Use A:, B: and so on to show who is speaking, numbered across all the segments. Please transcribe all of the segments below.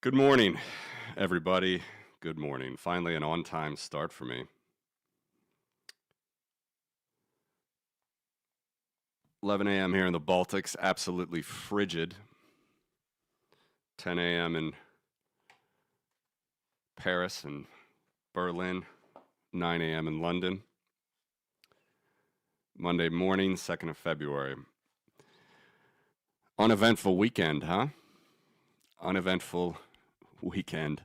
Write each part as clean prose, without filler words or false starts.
A: Good morning, everybody. Good morning. Finally, an on-time start for me. 11 a.m. here in the Baltics, absolutely frigid. 10 a.m. in Paris and Berlin, 9 a.m. in London. Monday morning, 2nd of February. Uneventful weekend, huh? Uneventful weekend.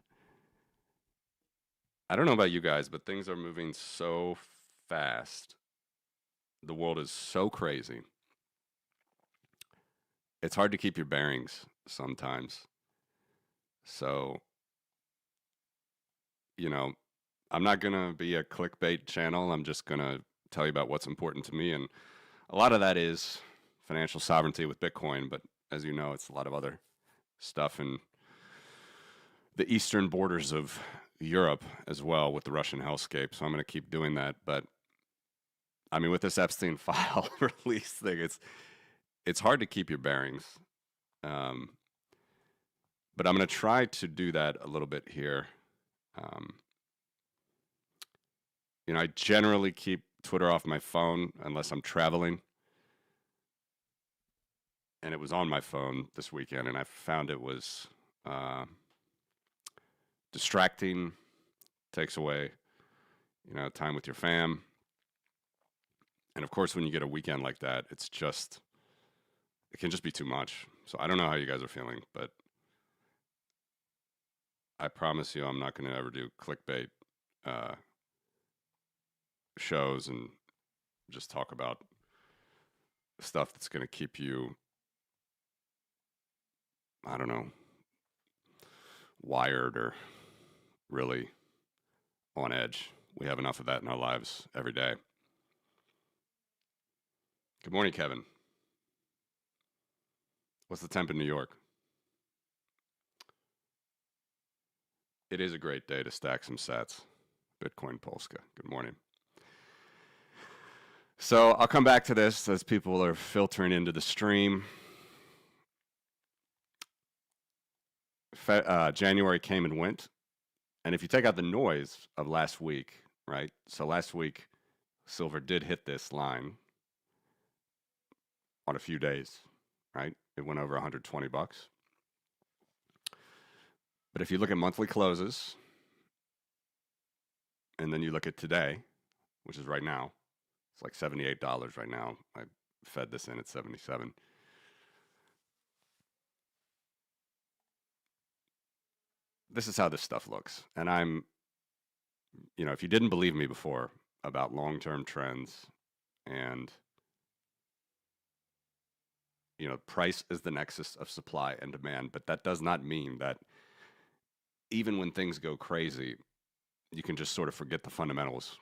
A: I don't know about you guys, but things are moving so fast. The world is so crazy. It's hard to keep your bearings sometimes. So, I'm not going to be a clickbait channel. I'm just going to tell you about what's important to me. And a lot of that is financial sovereignty with Bitcoin. But as you know, it's a lot of other stuff in the eastern borders of Europe as well with the Russian hellscape. So I'm going to keep doing that. But I mean, with this Epstein file release thing, it's hard to keep your bearings. But I'm going to try to do that a little bit here. I generally keep Twitter off my phone unless I'm traveling. And it was on my phone this weekend, and I found it was distracting, takes away, time with your fam. And of course, when you get a weekend like that, it can just be too much. So I don't know how you guys are feeling, but I promise you I'm not going to ever do clickbait shows and just talk about stuff that's going to keep you, I don't know, wired or really on edge. We have enough of that in our lives every day. Good morning, Kevin. What's the temp in New York? It is a great day to stack some sats. Bitcoin Polska. Good morning. So I'll come back to this as people are filtering into the stream. January came and went. And if you take out the noise of last week, right? So last week, silver did hit this line on a few days, right? It went over 120 bucks. But if you look at monthly closes, and then you look at today, which is right now, it's like $78 right now. I fed this in at 77. This is how this stuff looks. And if you didn't believe me before about long-term trends and, price is the nexus of supply and demand, but that does not mean that even when things go crazy, you can just sort of forget the fundamentals.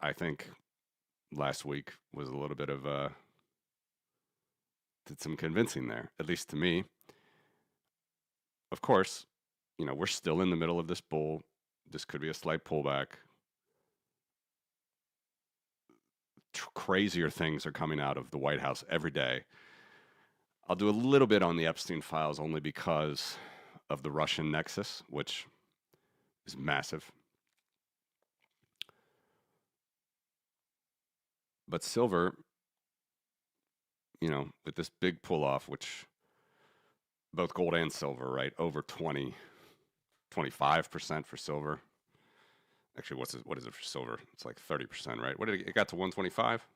A: I think last week was a little bit of did some convincing there, at least to me. Of course, we're still in the middle of this bull. This could be a slight pullback. Crazier things are coming out of the White House every day. I'll do a little bit on the Epstein files only because of the Russian nexus, which is massive. But silver, with this big pull off, which both gold and silver, right, over 25% for silver. Actually, what is it for silver? It's like 30%, right? What did it got to 125?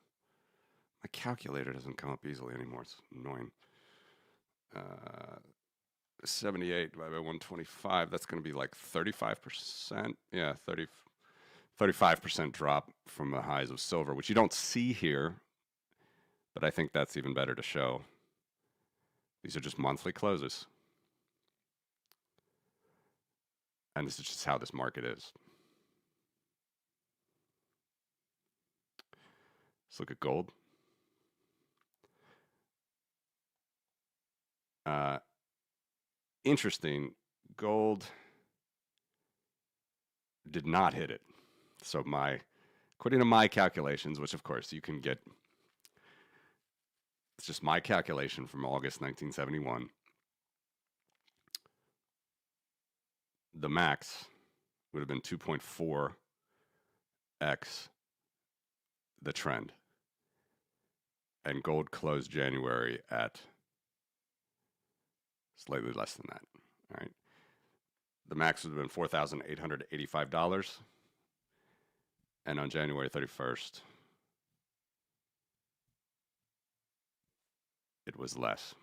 A: My calculator doesn't come up easily anymore. It's annoying. 78 by 125, that's going to be like 35%. Yeah, 35% drop from the highs of silver, which you don't see here, but I think that's even better to show. These are just monthly closes. And this is just how this market is. Let's look at gold. Interesting, gold did not hit it. So according to my calculations, which of course you can get It's just my calculation from August 1971. The max would have been 2.4x the trend. And gold closed January at slightly less than that. All right. The max would have been $4,885. And on January 31st, it was less.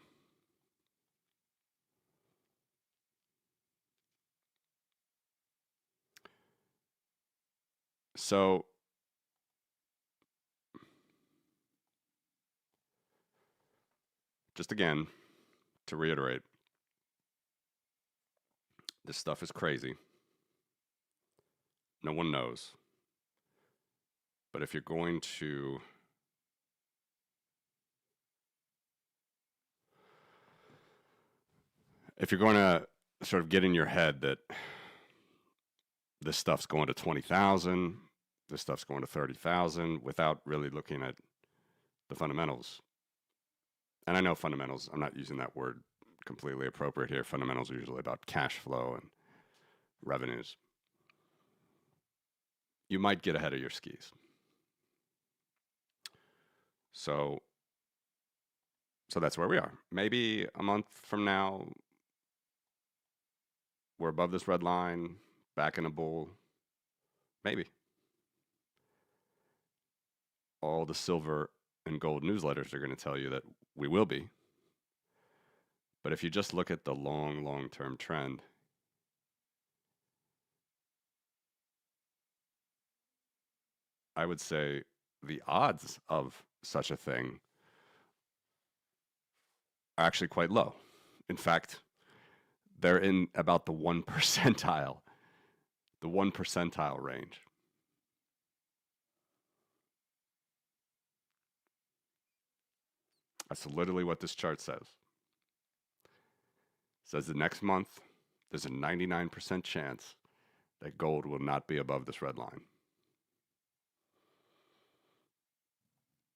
A: So just again, to reiterate, this stuff is crazy. No one knows. But if you're going to sort of get in your head that this stuff's going to 20,000, this stuff's going to 30,000 without really looking at the fundamentals. And I know fundamentals, I'm not using that word completely appropriate here. Fundamentals are usually about cash flow and revenues. You might get ahead of your skis. So that's where we are. Maybe a month from now, we're above this red line, back in a bull. Maybe. All the silver and gold newsletters are going to tell you that we will be. But if you just look at the long-term trend, I would say the odds of such a thing are actually quite low. In fact, they're in about the 1 percentile range. That's literally what this chart says. It says the next month, there's a 99% chance that gold will not be above this red line.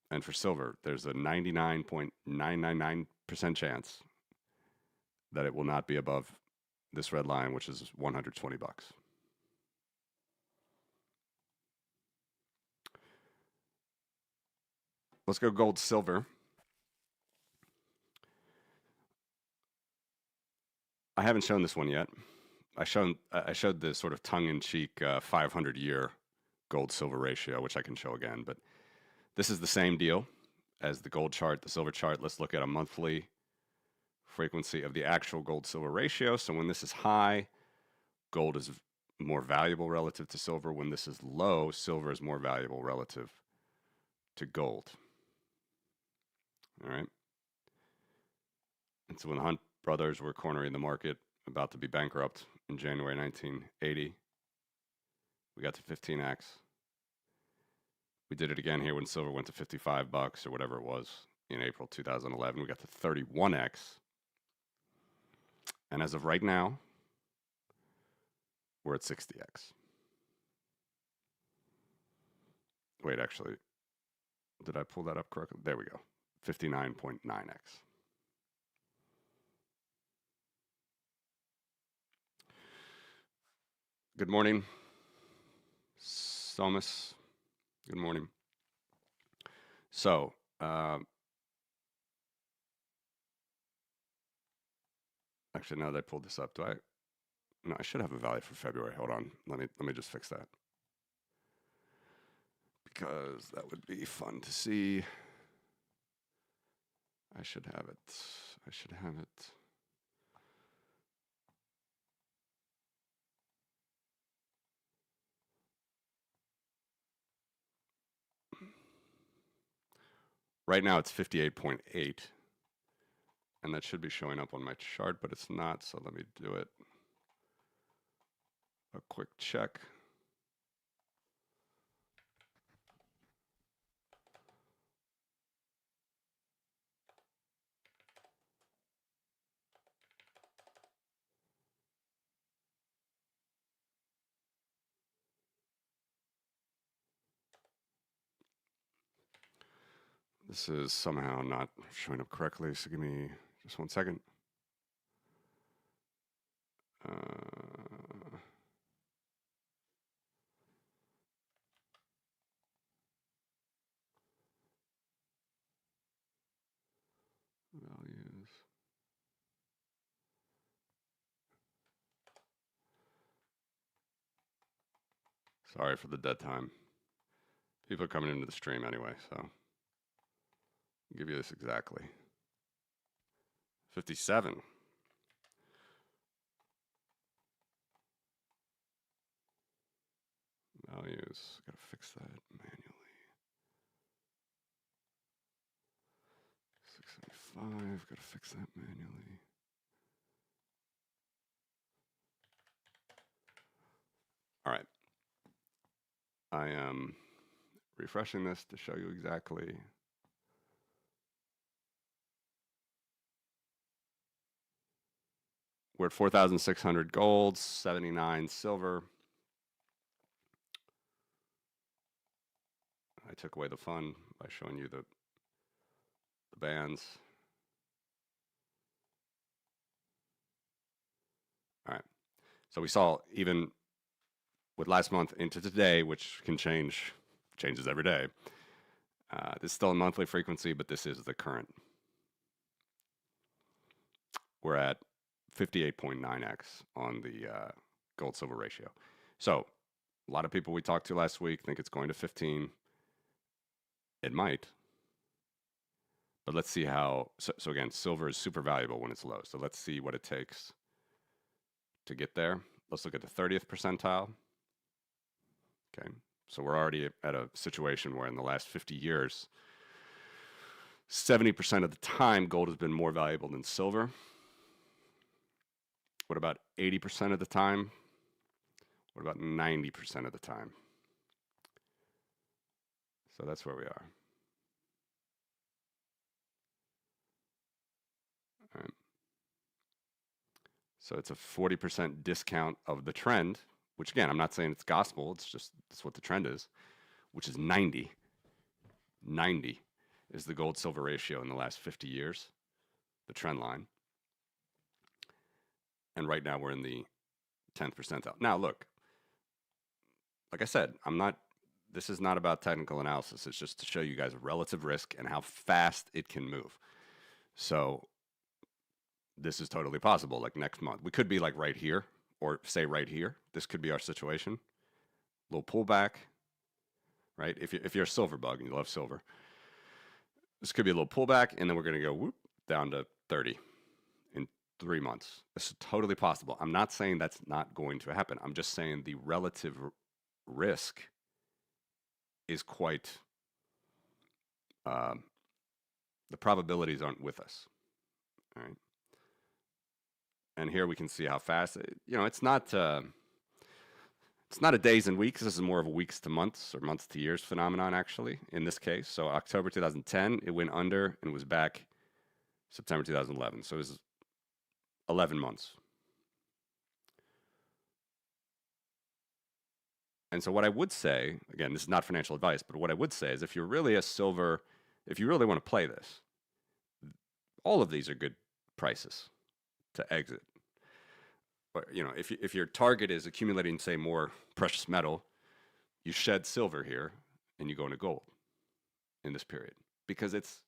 A: And for silver, there's a 99.999% chance that it will not be above this red line, which is $120. Let's go gold, silver. I haven't shown this one yet. I showed the sort of tongue-in-cheek 500-year gold-silver ratio, which I can show again. But this is the same deal as the gold chart, the silver chart. Let's look at a monthly frequency of the actual gold-silver ratio. So when this is high, gold is more valuable relative to silver. When this is low, silver is more valuable relative to gold. All right. And so when the Hunt brothers were cornering the market, about to be bankrupt in January 1980, we got to 15x. We did it again here when silver went to $55 or whatever it was in April 2011. We got to 31x. And as of right now, we're at 60x. Wait, actually, did I pull that up correctly? There we go. 59.9x. Good morning, Somas. Good morning. So, actually, now that I pulled this up, do I? No, I should have a value for February. Hold on. Let me just fix that. Because that would be fun to see. I should have it. I should have it. Right now it's 58.8. And that should be showing up on my chart, but it's not. So let me do it. A quick check. This is somehow not showing up correctly, so give me just 1 second. Values. Sorry for the dead time. People are coming into the stream anyway, so I'll give you this exactly. 57. Values. Gotta fix that manually. 675. Gotta fix that manually. All right. I am refreshing this to show you exactly. We're at 4,600 gold, 79 silver. I took away the fun by showing you the bands. All right. So we saw even with last month into today, which can changes every day. This is still a monthly frequency, but this is the current. We're at 58.9x on the gold silver ratio. So a lot of people we talked to last week think it's going to 15. It might. But let's see how. So again, silver is super valuable when it's low. So let's see what it takes to get there. Let's look at the 30th percentile. Okay. So we're already at a situation where in the last 50 years, 70% of the time, gold has been more valuable than silver. What about 80% of the time? What about 90% of the time? So that's where we are. All right. So it's a 40% discount of the trend, which again, I'm not saying it's gospel, it's just that's what the trend is, which is 90. 90 is the gold silver ratio in the last 50 years, the trend line. And right now we're in the 10th percentile. Now look, like I said, this is not about technical analysis. It's just to show you guys relative risk and how fast it can move. So this is totally possible. Like next month, we could be like right here, or say right here. This could be our situation. Little pullback, right? If you're a silver bug and you love silver, this could be a little pullback, and then we're going to go whoop down to 30 in 3 months. This is totally possible. I'm not saying that's not going to happen. I'm just saying the relative risk is quite. The probabilities aren't with us. All right. And here we can see how fast, it's not a days and weeks. This is more of a weeks to months or months to years phenomenon, actually, in this case. So October 2010, it went under and was back September 2011. So it was 11 months. And so what I would say, again, this is not financial advice, but what I would say is if you really want to play this, all of these are good prices to exit. But, if your target is accumulating, say, more precious metal, you shed silver here and you go into gold in this period because it's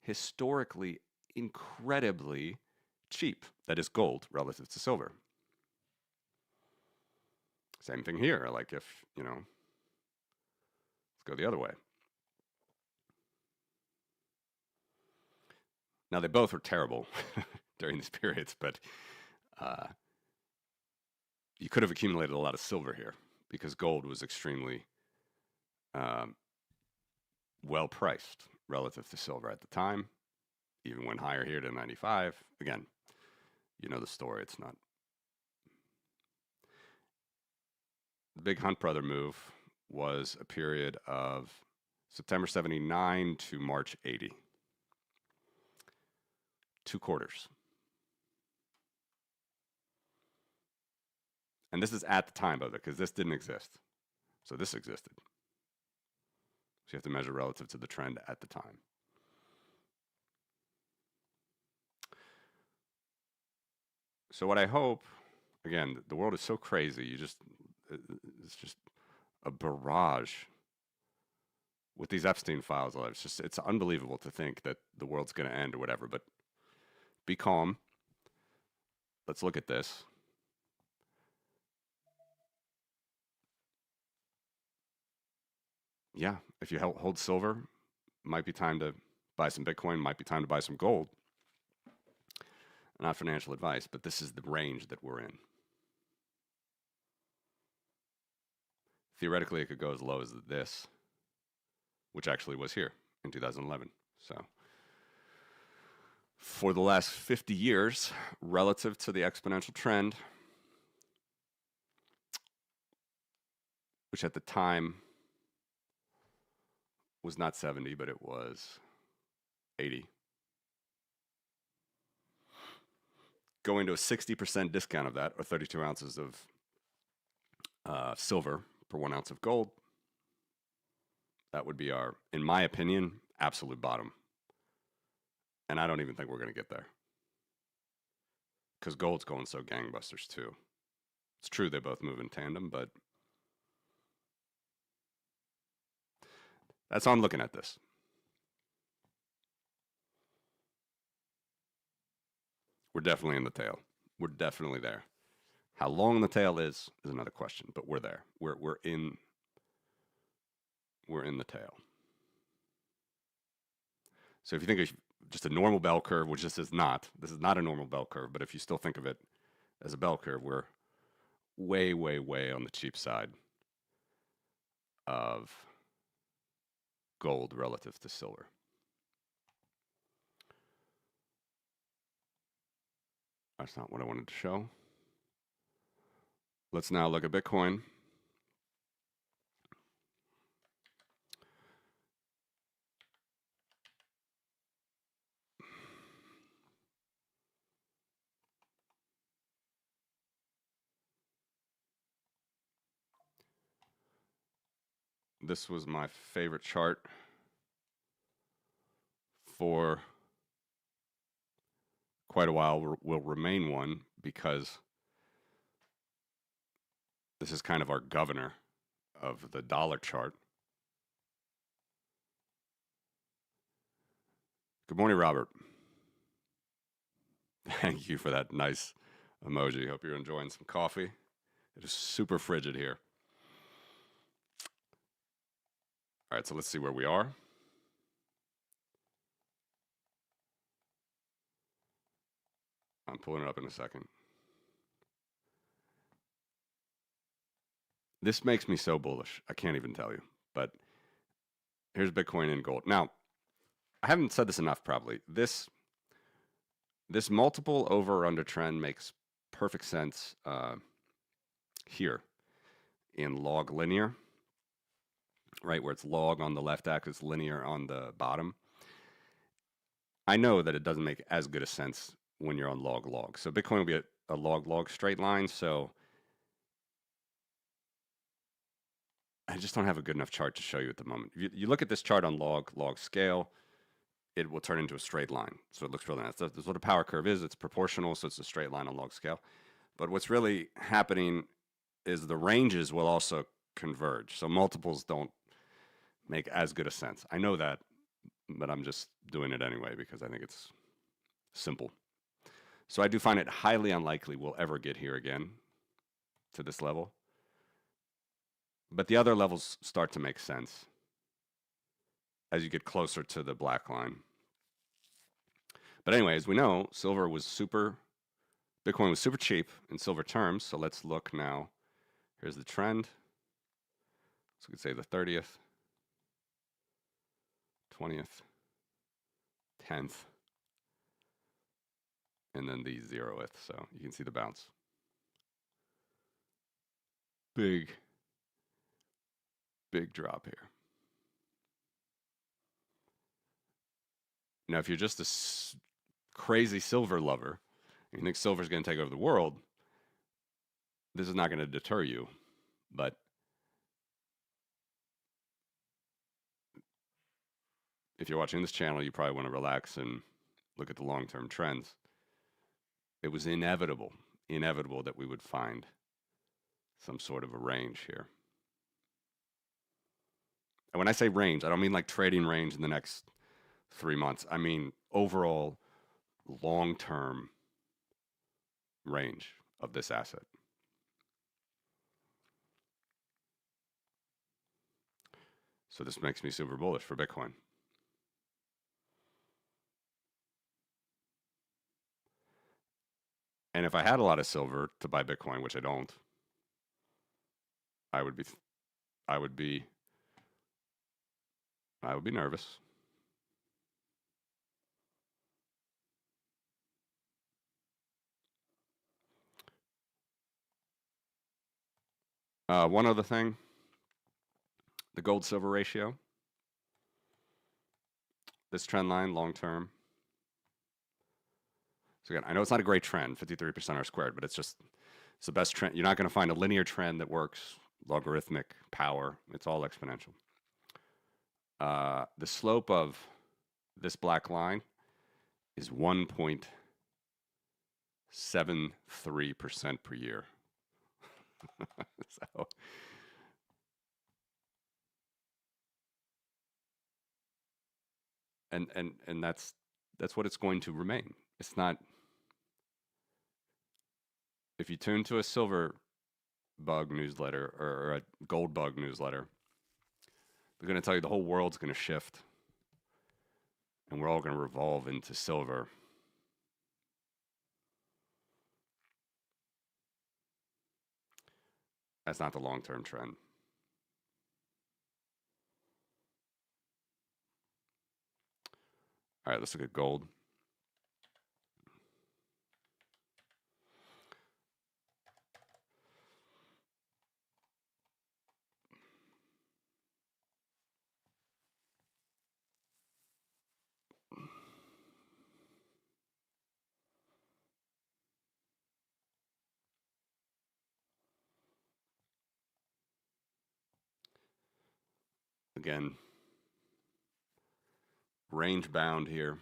A: historically incredibly cheap. That is gold relative to silver. Same thing here. Like if, let's go the other way. Now, they both were terrible during these periods, but you could have accumulated a lot of silver here because gold was extremely well priced relative to silver at the time. Even went higher here to 95. Again, you know the story. It's not. The big Hunt Brother move was a period of September 79 to March 80. 2 quarters. And this is at the time, by the way, because this didn't exist. So this existed. So you have to measure relative to the trend at the time. So what I hope, again, the world is so crazy. It's just a barrage with these Epstein files. It's unbelievable to think that the world's going to end or whatever. But be calm. Let's look at this. Yeah, if you hold silver, might be time to buy some Bitcoin, might be time to buy some gold. Not financial advice, but this is the range that we're in. Theoretically, it could go as low as this, which actually was here in 2011. So for the last 50 years, relative to the exponential trend, which at the time was not 70, but it was 80. Going to a 60% discount of that, or 32 ounces of silver per 1 ounce of gold, that would be our, in my opinion, absolute bottom. And I don't even think we're going to get there. Because gold's going so gangbusters too. It's true they both move in tandem, but that's how I'm looking at this. We're definitely in the tail. We're definitely there. How long the tail is another question, but we're there. We're in the tail. So if you think of just a normal bell curve, which this is not a normal bell curve, but if you still think of it as a bell curve, we're way, way, way on the cheap side of gold relative to silver. That's not what I wanted to show. Let's now look at Bitcoin. This was my favorite chart for quite a while, will remain one, because this is kind of our governor of the dollar chart. Good morning, Robert. Thank you for that nice emoji. Hope you're enjoying some coffee. It is super frigid here. All right, so let's see where we are. I'm pulling it up in a second. This makes me so bullish. I can't even tell you. But here's Bitcoin and gold. Now, I haven't said this enough probably. This multiple over or under trend makes perfect sense here in log linear, right, where it's log on the left axis, linear on the bottom. I know that it doesn't make as good a sense when you're on log. So Bitcoin will be a log straight line. So I just don't have a good enough chart to show you at the moment. You look at this chart on log scale, it will turn into a straight line. So it looks really nice. That's what a power curve is. It's proportional, so it's a straight line on log scale. But what's really happening is the ranges will also converge. So multiples don't make as good a sense. I know that, but I'm just doing it anyway because I think it's simple. So I do find it highly unlikely we'll ever get here again to this level. But the other levels start to make sense as you get closer to the black line. But anyway, as we know, Bitcoin was super cheap in silver terms. So let's look now. Here's the trend. So we could say the 30th, 20th, 10th, and then the 0th. So you can see the bounce. Big drop here. Now, if you're just a crazy silver lover, and you think silver's going to take over the world, this is not going to deter you. But if you're watching this channel, you probably want to relax and look at the long-term trends. It was inevitable. inevitable that we would find some sort of a range here. And when I say range, I don't mean like trading range in the next 3 months. I mean overall long-term range of this asset. So this makes me super bullish for Bitcoin. And if I had a lot of silver to buy Bitcoin, which I don't, I would be I would be I would be nervous. One other thing, the gold silver ratio. This trend line long term. So again, I know it's not a great trend, 53% R squared, but it's the best trend. You're not going to find a linear trend that works, logarithmic power. It's all exponential. The slope of this black line is 1.73% per year. So, and that's what it's going to remain. It's not. If you tune to a silver bug newsletter or a gold bug newsletter, they're going to tell you the whole world's going to shift and we're all going to revolve into silver. That's not the long-term trend. All right, let's look at gold. Again, range bound here.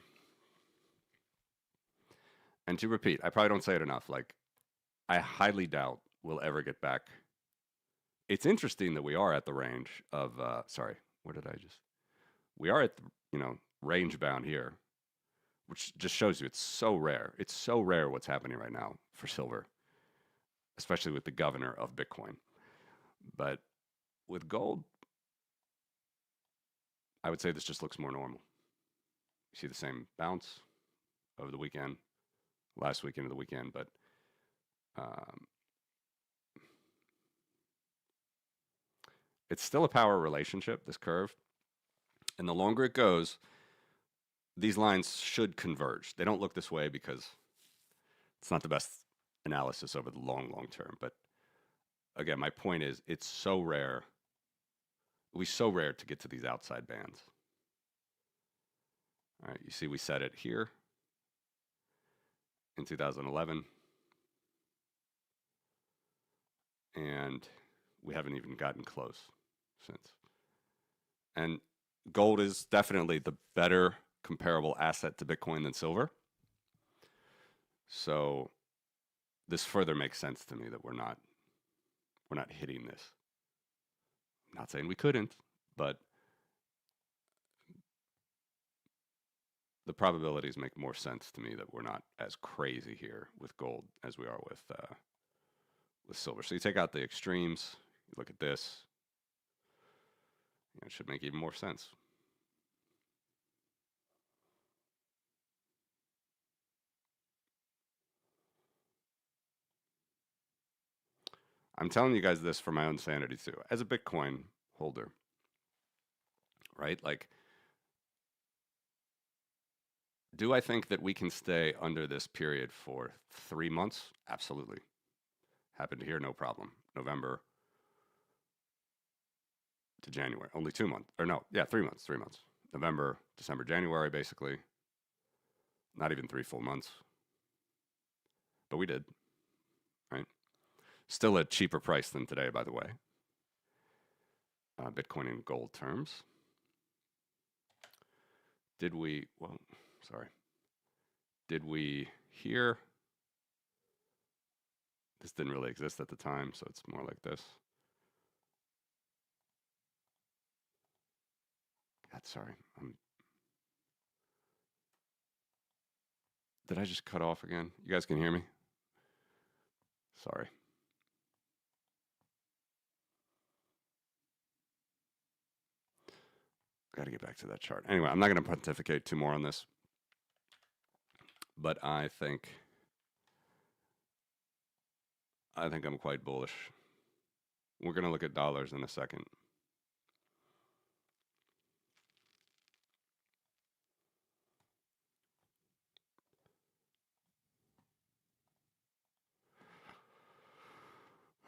A: And to repeat, I probably don't say it enough. Like, I highly doubt we'll ever get back. It's interesting that we are at the range of, sorry, where did I just? We are at the, range bound here, which just shows you it's so rare. It's so rare what's happening right now for silver, especially with the governor of Bitcoin. But with gold, I would say this just looks more normal. You see the same bounce over the weekend, last weekend of the weekend, but it's still a power relationship, this curve. And the longer it goes, these lines should converge. They don't look this way because it's not the best analysis over the long, long term. But again, my point is it's so rare. It was so rare to get to these outside bands. All right, you see we set it here in 2011. And we haven't even gotten close since. And gold is definitely the better comparable asset to Bitcoin than silver. So this further makes sense to me that we're not hitting this. I'm not saying we couldn't, but the probabilities make more sense to me that we're not as crazy here with gold as we are with silver. So you take out the extremes, you look at this, it should make even more sense. I'm telling you guys this for my own sanity too, as a Bitcoin holder, right? Like, do I think that we can stay under this period for 3 months? Absolutely. Happened here, no problem. November to January, only 2 months, or no, yeah, 3 months, 3 months. November, December, January, basically. Not even 3 full months. But we did, right? Still a cheaper price than today, by the way. Bitcoin in gold terms. Did we here This didn't really exist at the time, so it's more like this. God, sorry. Did I just cut off again? You guys can hear me? Sorry. Got to get back to that chart. Anyway, I'm not going to pontificate too more on this, but I think I'm quite bullish. We're going to look at dollars in a second.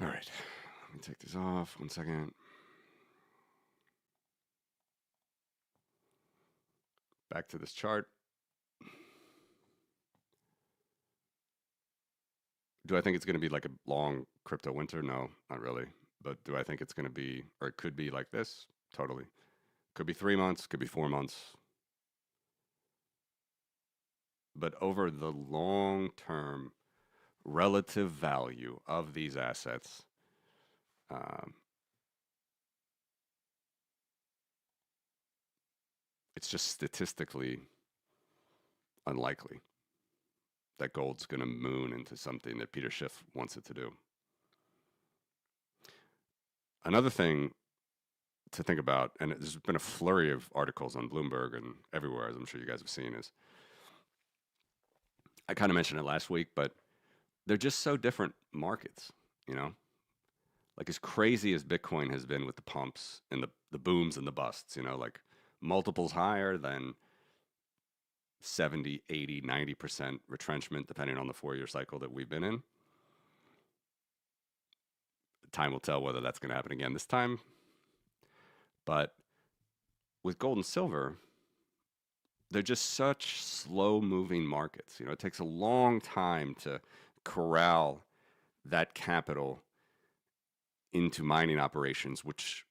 A: All right, let me take this off 1 second. Back to this chart. Do I think it's going to be like a long crypto winter? No, not really. But do I think it's going to be, or it could be like this? Totally. Could be 3 months, could be 4 months. But over the long term, relative value of these assets, it's just statistically unlikely that gold's going to moon into something that Peter Schiff wants it to do. Another thing to think about, and there's been a flurry of articles on Bloomberg and everywhere, as I'm sure you guys have seen, is I kind of mentioned it last week, but they're just so different markets, you know? Like as crazy as Bitcoin has been with the pumps and the booms and the busts, you know, like multiples higher than 70, 80, 90% retrenchment, depending on the 4-year cycle that we've been in. Time will tell whether that's going to happen again this time. But with gold and silver, they're just such slow moving markets. You know, it takes a long time to corral that capital into mining operations, which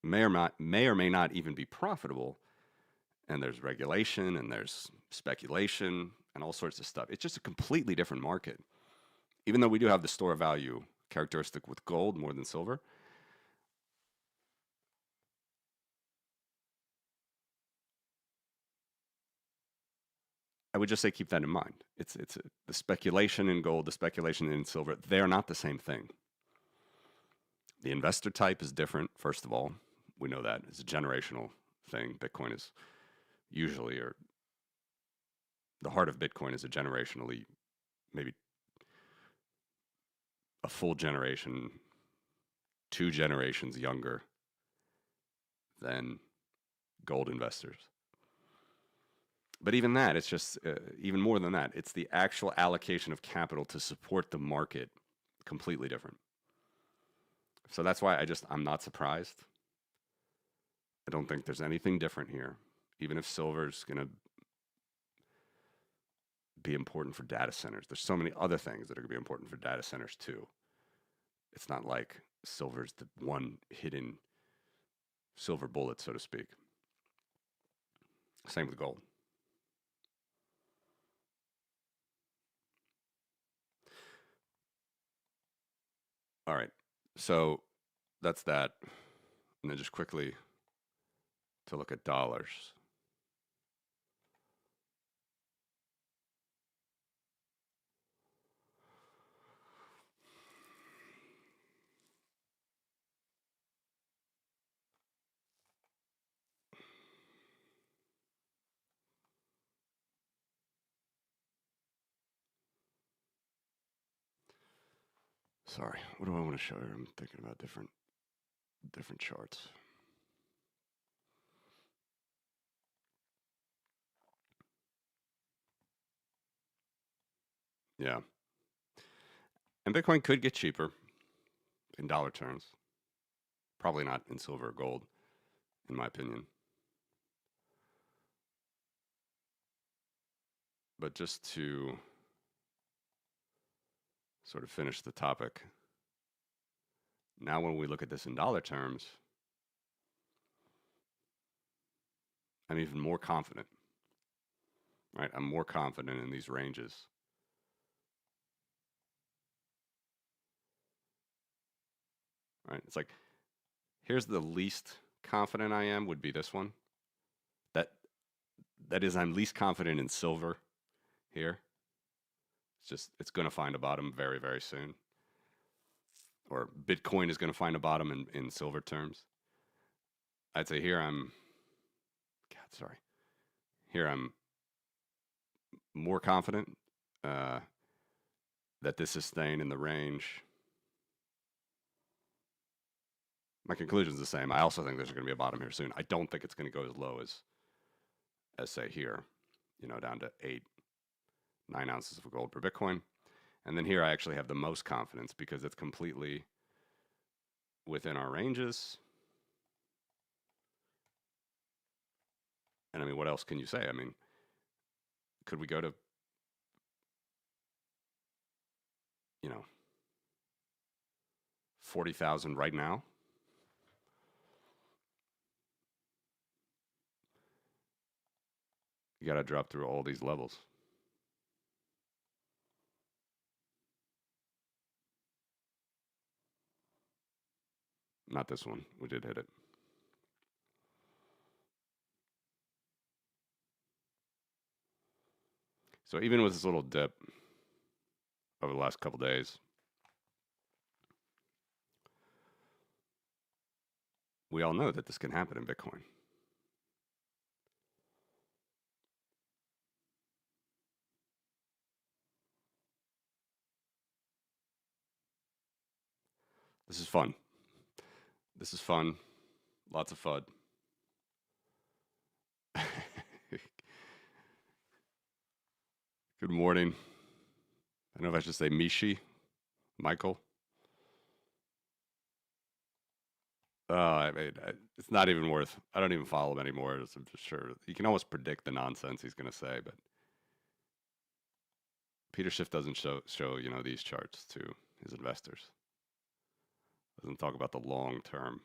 A: may or may not even be profitable. And there's regulation and there's speculation and all sorts of stuff. It's just a completely different market. Even though we do have the store of value characteristic with gold more than silver, I would just say keep that in mind. It's the speculation in gold, the speculation in silver, they're not the same thing. The investor type is different, first of all. We know that. It's a generational thing. Bitcoin is usually, or the heart of Bitcoin is a generationally, maybe a full generation, 2 generations younger than gold investors. But even that, it's just even more than that. It's the actual allocation of capital to support the market completely different. So that's why I'm not surprised. I don't think there's anything different here, even if silver's going to be important for data centers. There's so many other things that are going to be important for data centers too. It's not like silver's the one hidden silver bullet, so to speak. Same with gold. All right, so that's that. And then just quickly to look at dollars. Sorry, what do I want to show here? I'm thinking about different charts. Yeah. And Bitcoin could get cheaper in dollar terms. Probably not in silver or gold, in my opinion. But just to sort of finish the topic, now when we look at this in dollar terms, I'm even more confident, right? I'm more confident in these ranges right? It's like, here's the least confident I am would be this one. That that is, I'm least confident in silver here. It's going to find a bottom very, very soon. Or Bitcoin is going to find a bottom in silver terms. I'd say here here I'm more confident uh, that this is staying in the range. My conclusion is the same. I also think there's going to be a bottom here soon. I don't think it's going to go as low as say here, down to 9 ounces of gold per Bitcoin. And then here I actually have the most confidence because it's completely within our ranges. And I mean, what else can you say? I mean, could we go to, 40,000 right now? You got to drop through all these levels. Not this one. We did hit it. So even with this little dip over the last couple days, we all know that this can happen in Bitcoin. This is fun. This is fun. Lots of FUD. Good morning. I don't know if I should say Mishi, Michael. I mean, it's not even worth. I don't even follow him anymore. I'm just sure you can almost predict the nonsense he's going to say, but Peter Schiff doesn't show these charts to his investors. Doesn't talk about the long term.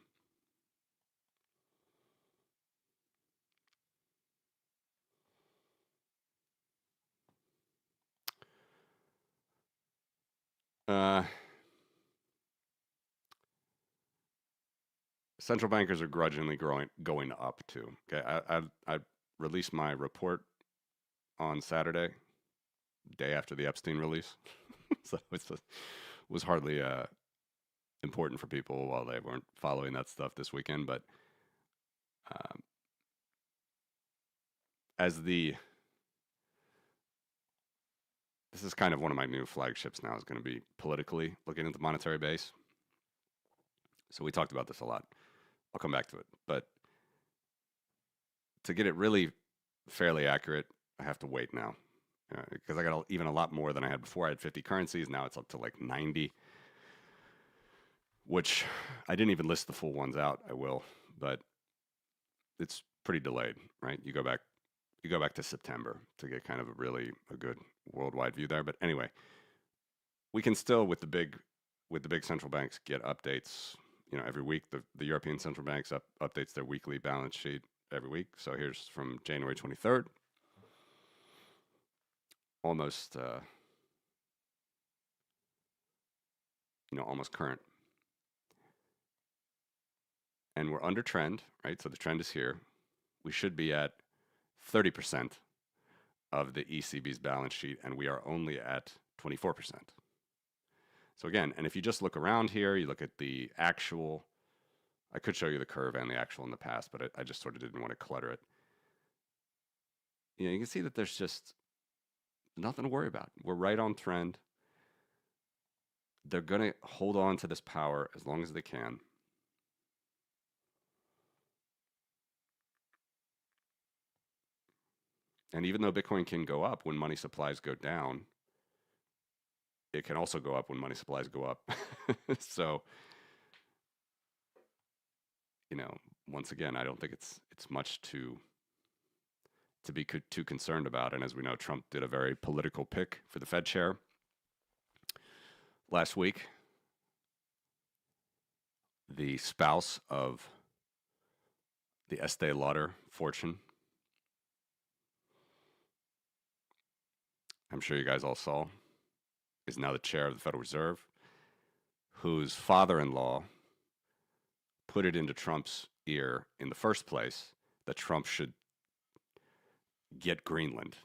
A: Central bankers are grudgingly going up too. Okay, I released my report on Saturday, day after the Epstein release, so it was hardly important for people while they weren't following that stuff this weekend. But as the this is kind of one of my new flagships now is going to be politically looking at the monetary base. So we talked about this a lot. I'll come back to it, but to get it really fairly accurate, I have to wait now because I got even a lot more than I had before. I had 50 currencies. Now it's up to like 90, which I didn't even list the full ones out. I will, but it's pretty delayed, right? You go back to September to get kind of a good worldwide view there. But anyway, we can still with the big central banks get updates. Every week the European central banks updates their weekly balance sheet every week. So here's from January 23rd, almost almost current, and we're under trend, right? So the trend is here. We should be at 30% of the ECB's balance sheet, and we are only at 24%. So again, and if you just look around here, you look at the actual, I could show you the curve and the actual in the past, but I just sort of didn't want to clutter it. You can see that there's just nothing to worry about. We're right on trend. They're going to hold on to this power as long as they can. And even though Bitcoin can go up when money supplies go down, it can also go up when money supplies go up. So, once again, I don't think it's much to be too concerned about. And as we know, Trump did a very political pick for the Fed chair last week. The spouse of the Estee Lauder fortune, I'm sure you guys all saw, is now the chair of the Federal Reserve, whose father-in-law put it into Trump's ear in the first place that Trump should get Greenland.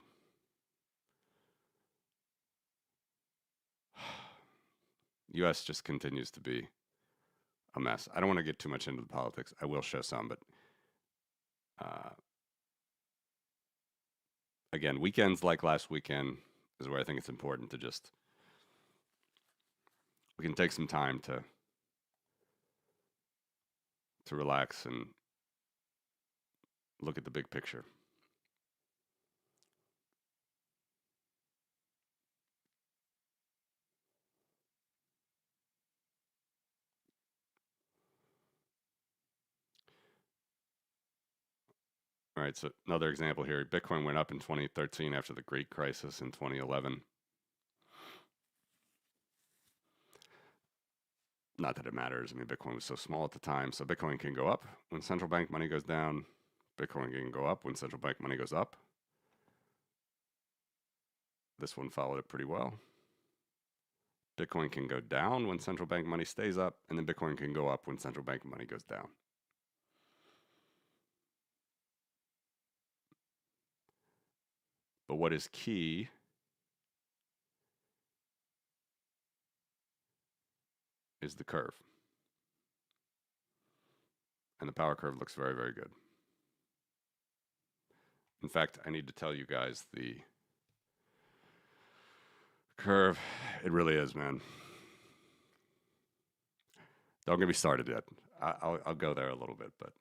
A: U.S. just continues to be a mess. I don't want to get too much into the politics. I will show some, but again, weekends like last weekend is where I think it's important to just, we can take some time to relax and look at the big picture. All right, so another example here. Bitcoin went up in 2013 after the Great Crisis in 2011. Not that it matters. I mean, Bitcoin was so small at the time. So Bitcoin can go up when central bank money goes down. Bitcoin can go up when central bank money goes up. This one followed it pretty well. Bitcoin can go down when central bank money stays up, and then Bitcoin can go up when central bank money goes down. But what is key is the curve. And the power curve looks very, very good. In fact, I need to tell you guys the curve. It really is, man. Don't get me started yet. I'll go there a little bit, but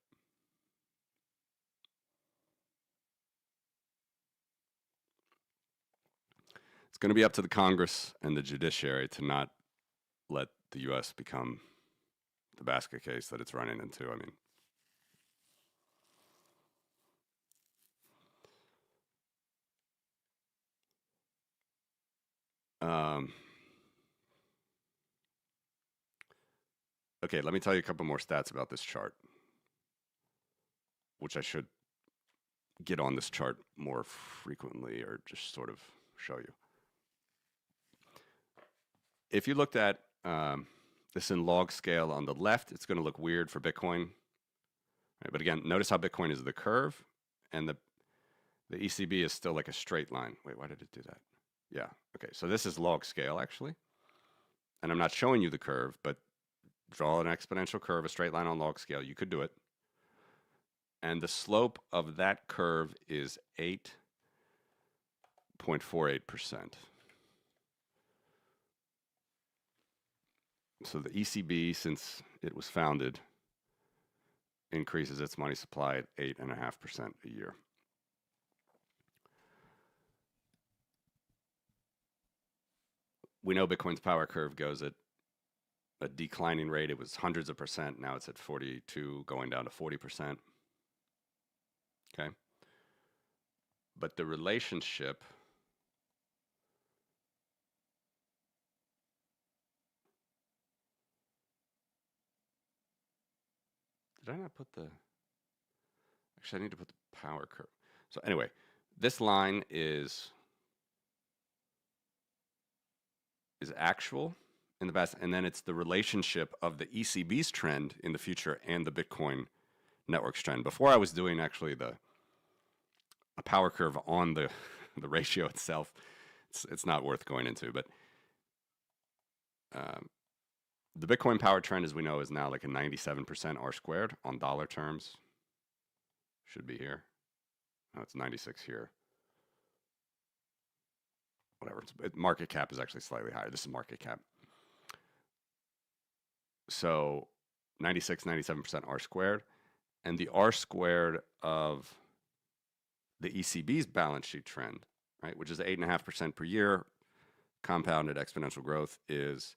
A: it's going to be up to the Congress and the judiciary to not let the U.S. become the basket case that it's running into. I mean, okay, let me tell you a couple more stats about this chart, which I should get on this chart more frequently or just sort of show you. If you looked at this in log scale on the left, it's going to look weird for Bitcoin. Right, but again, notice how Bitcoin is the curve and the ECB is still like a straight line. Wait, why did it do that? Yeah, okay, so this is log scale actually. And I'm not showing you the curve, but draw an exponential curve, a straight line on log scale. You could do it. And the slope of that curve is 8.48%. So the ECB, since it was founded, increases its money supply at 8.5% a year. We know Bitcoin's power curve goes at a declining rate. It was hundreds of percent. Now it's at 42, going down to 40%. Okay. But the relationship did I not put the, actually I need to put the power curve. So anyway, this line is actual in the past, and then it's the relationship of the ECB's trend in the future and the Bitcoin network's trend. Before I was doing actually a power curve on the ratio itself. It's not worth going into, but the Bitcoin power trend, as we know, is now like a 97% R squared on dollar terms. Should be here. No, it's 96 here. Whatever. Market cap is actually slightly higher. This is market cap. So 96, 97% R squared. And the R squared of the ECB's balance sheet trend, right, which is 8.5% per year, compounded exponential growth, is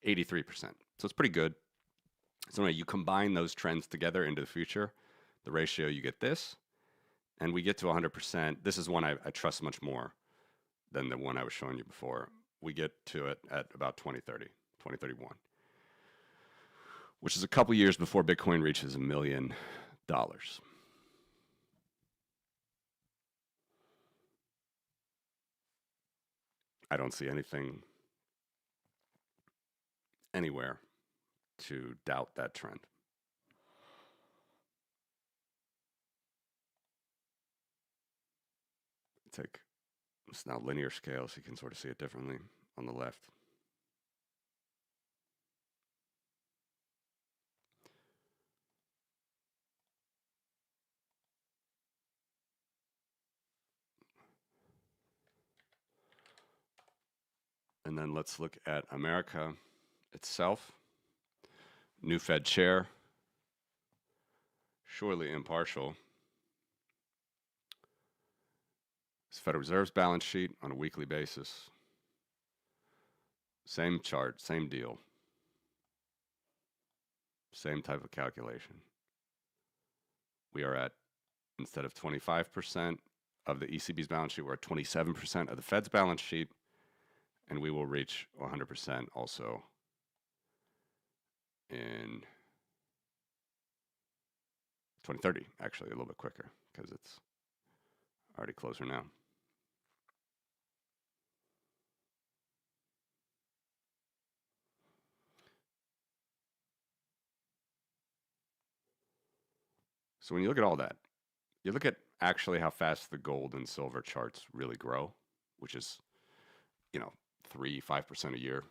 A: 83%. So it's pretty good. So anyway, you combine those trends together into the future, the ratio, you get this, and we get to 100%. This is one I trust much more than the one I was showing you before. We get to it at about 2030, 2031, which is a couple years before Bitcoin reaches $1 million. I don't see anything anywhere to doubt that trend. take it's now linear scale, so you can sort of see it differently on the left. And then let's look at America itself. New Fed chair, surely impartial. It's Federal Reserve's balance sheet on a weekly basis. Same chart, same deal. Same type of calculation. We are at, instead of 25% of the ECB's balance sheet, we're at 27% of the Fed's balance sheet, and we will reach 100% also in 2030, actually a little bit quicker because it's already closer now. So when you look at all that, you look at actually how fast the gold and silver charts really grow, which is, 5% a year.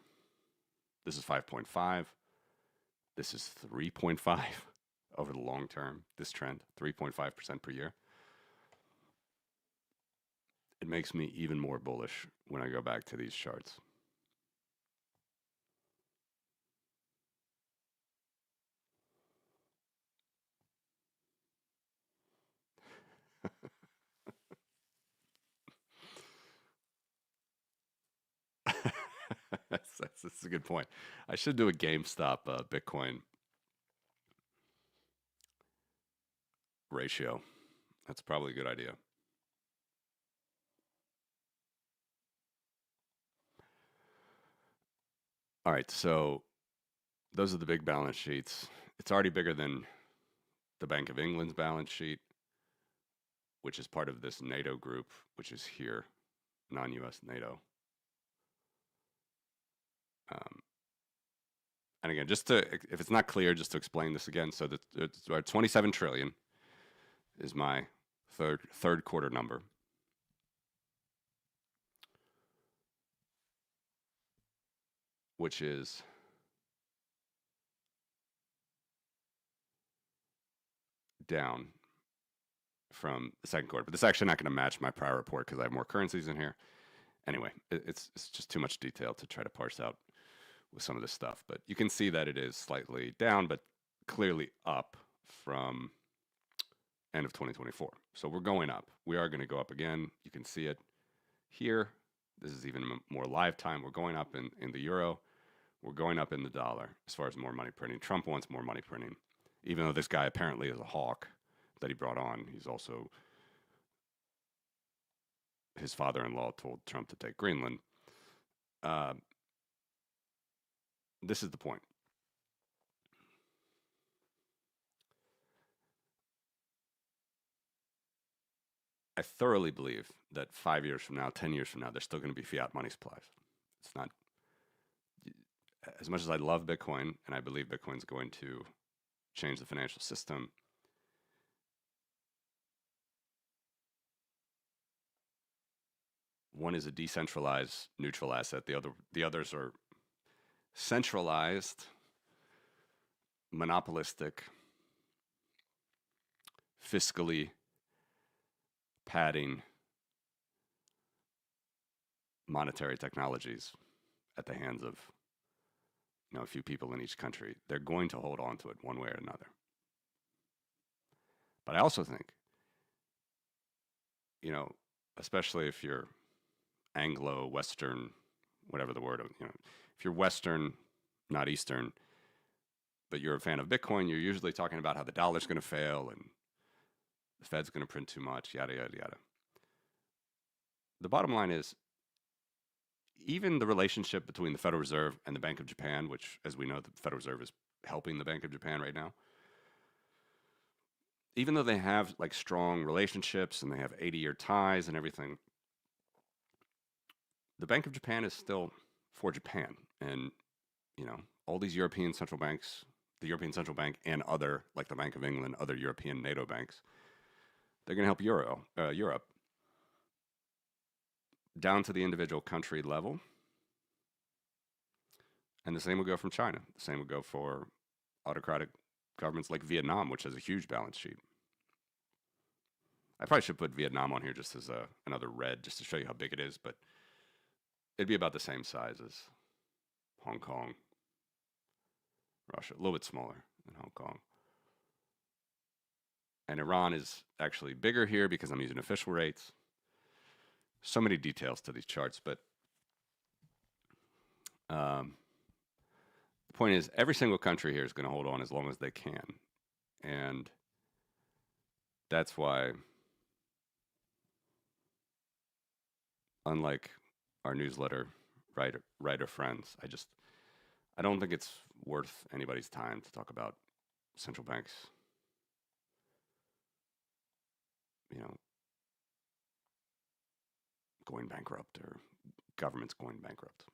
A: This is 5.5. This is 3.5 over the long term. This trend, 3.5% per year. It makes me even more bullish when I go back to these charts. That's a good point. I should do a GameStop Bitcoin ratio. That's probably a good idea. All right, so those are the big balance sheets. It's already bigger than the Bank of England's balance sheet, which is part of this NATO group, which is here, non-US NATO. And again, if it's not clear, just to explain this again. So the 27 trillion is my third quarter number. Which is down from the second quarter. But this is actually not going to match my prior report because I have more currencies in here. Anyway, it's just too much detail to try to parse out with some of this stuff. But you can see that it is slightly down, but clearly up from end of 2024. So we're going up. We are going to go up again. You can see it here. This is even more live time. We're going up in the euro. We're going up in the dollar as far as more money printing. Trump wants more money printing, even though this guy apparently is a hawk that he brought on. He's also, his father-in-law told Trump to take Greenland. This is the point. I thoroughly believe that 5 years from now, 10 years from now, there's still going to be fiat money supplies. It's not, as much as I love Bitcoin, and I believe Bitcoin's going to change the financial system, one is a decentralized neutral asset. The others are centralized, monopolistic, fiscally padding monetary technologies at the hands of a few people in each country. They're going to hold on to it one way or another. But I also think, especially if you're Anglo-Western, whatever the word, if you're Western, not Eastern, but you're a fan of Bitcoin, you're usually talking about how the dollar's going to fail and the Fed's going to print too much, yada, yada, yada. The bottom line is, even the relationship between the Federal Reserve and the Bank of Japan, which, as we know, the Federal Reserve is helping the Bank of Japan right now, even though they have strong relationships and they have 80-year ties and everything, the Bank of Japan is still for Japan. And, all these European central banks, the European Central Bank and other, like the Bank of England, other European NATO banks, they're going to help Europe. down to the individual country level. And the same would go from China. The same would go for autocratic governments like Vietnam, which has a huge balance sheet. I probably should put Vietnam on here just as another red, just to show you how big it is, but it'd be about the same size as Hong Kong, Russia, a little bit smaller than Hong Kong. And Iran is actually bigger here because I'm using official rates. So many details to these charts, but the point is every single country here is going to hold on as long as they can. And that's why, unlike our newsletter writer friends, I don't think it's worth anybody's time to talk about central banks, you know, going bankrupt or governments going bankrupt.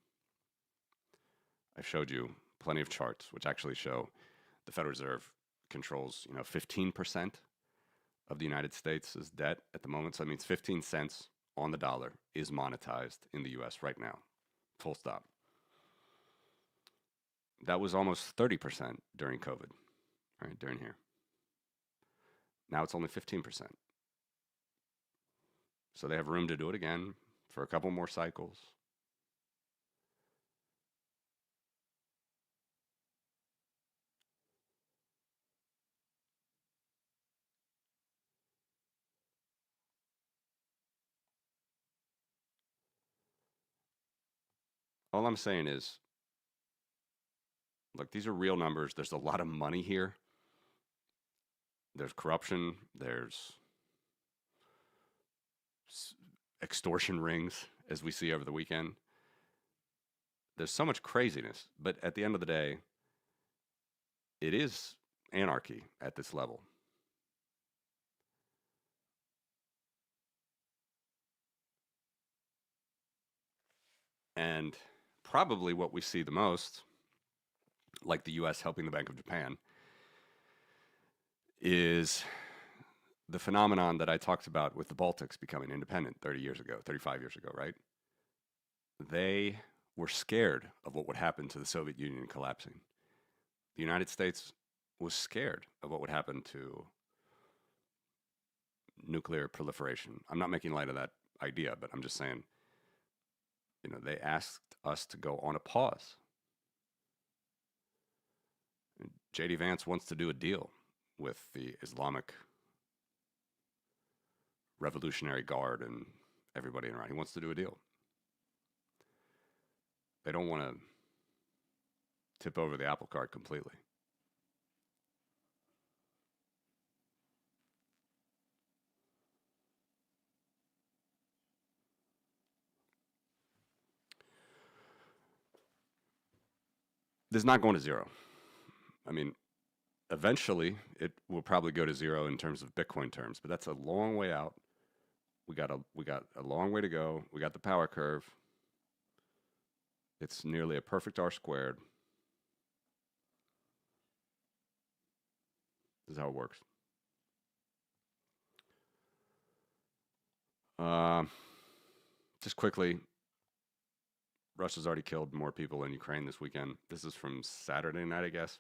A: I showed you plenty of charts which actually show the Federal Reserve controls, 15% of the United States' debt at the moment. So that means 15 cents on the dollar is monetized in the US right now. Full stop. That was almost 30% during COVID, right? During here. Now it's only 15%. So they have room to do it again for a couple more cycles. All I'm saying is, look, these are real numbers. There's a lot of money here. There's corruption. There's extortion rings, as we see over the weekend. There's so much craziness. But at the end of the day, it is anarchy at this level. And probably what we see the most, like the US helping the Bank of Japan, is the phenomenon that I talked about with the Baltics becoming independent 30 years ago, 35 years ago, right? They were scared of what would happen to the Soviet Union collapsing. The United States was scared of what would happen to nuclear proliferation. I'm not making light of that idea, but I'm just saying, they asked us to go on a pause. J.D. Vance wants to do a deal with the Islamic Revolutionary Guard and everybody in Iran. He wants to do a deal. They don't want to tip over the apple cart completely. This is not going to zero. I mean, eventually it will probably go to zero in terms of Bitcoin terms, but that's a long way out. We got a long way to go. We got the power curve. It's nearly a perfect R squared. This is how it works. Just quickly, Russia's already killed more people in Ukraine this weekend. This is from Saturday night, I guess.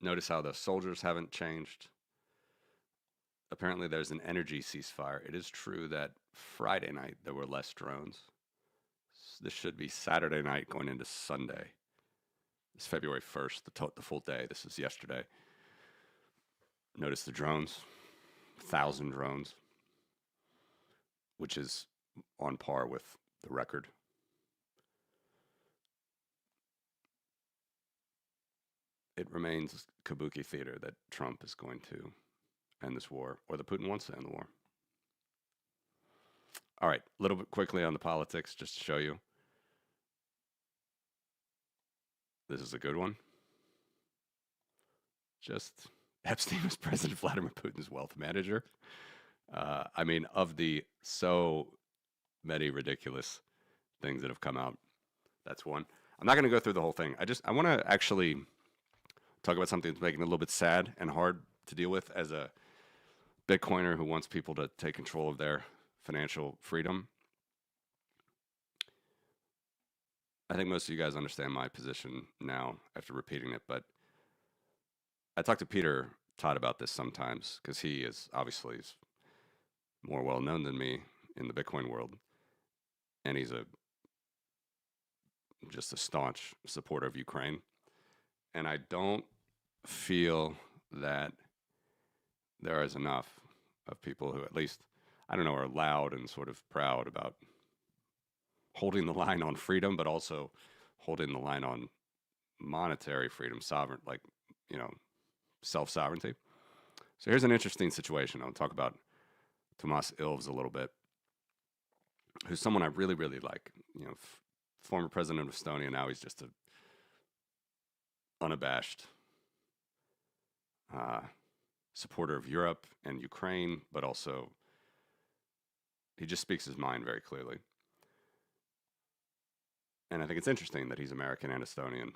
A: Notice how the soldiers haven't changed. Apparently, there's an energy ceasefire. It is true that Friday night there were less drones. This should be Saturday night going into Sunday. It's February 1st, the full day. This is yesterday. Notice the drones, 1,000 drones, which is on par with the record. It remains kabuki theater that Trump is going to end this war, or that Putin wants to end the war. All right, a little bit quickly on the politics, just to show you. This is a good one. Just Epstein was President Vladimir Putin's wealth manager. I mean, of the so many ridiculous things that have come out, that's one. I'm not going to go through the whole thing. I want to actually talk about something that's making it a little bit sad and hard to deal with as a Bitcoiner who wants people to take control of their financial freedom. I think most of you guys understand my position now after repeating it, but I talk to Peter Todd about this sometimes because he is obviously more well known than me in the Bitcoin world, and he's a just a staunch supporter of Ukraine. And I don't feel that there is enough of people who, at least, I don't know, are loud and sort of proud about holding the line on freedom, but also holding the line on monetary freedom, sovereign, like, you know, self sovereignty. So here's an interesting situation. I'll talk about Tomas Ilves a little bit, who's someone I really, really like. You know, former president of Estonia. Now he's just a unabashed supporter of Europe and Ukraine, but also he just speaks his mind very clearly. And I think it's interesting that he's American and Estonian.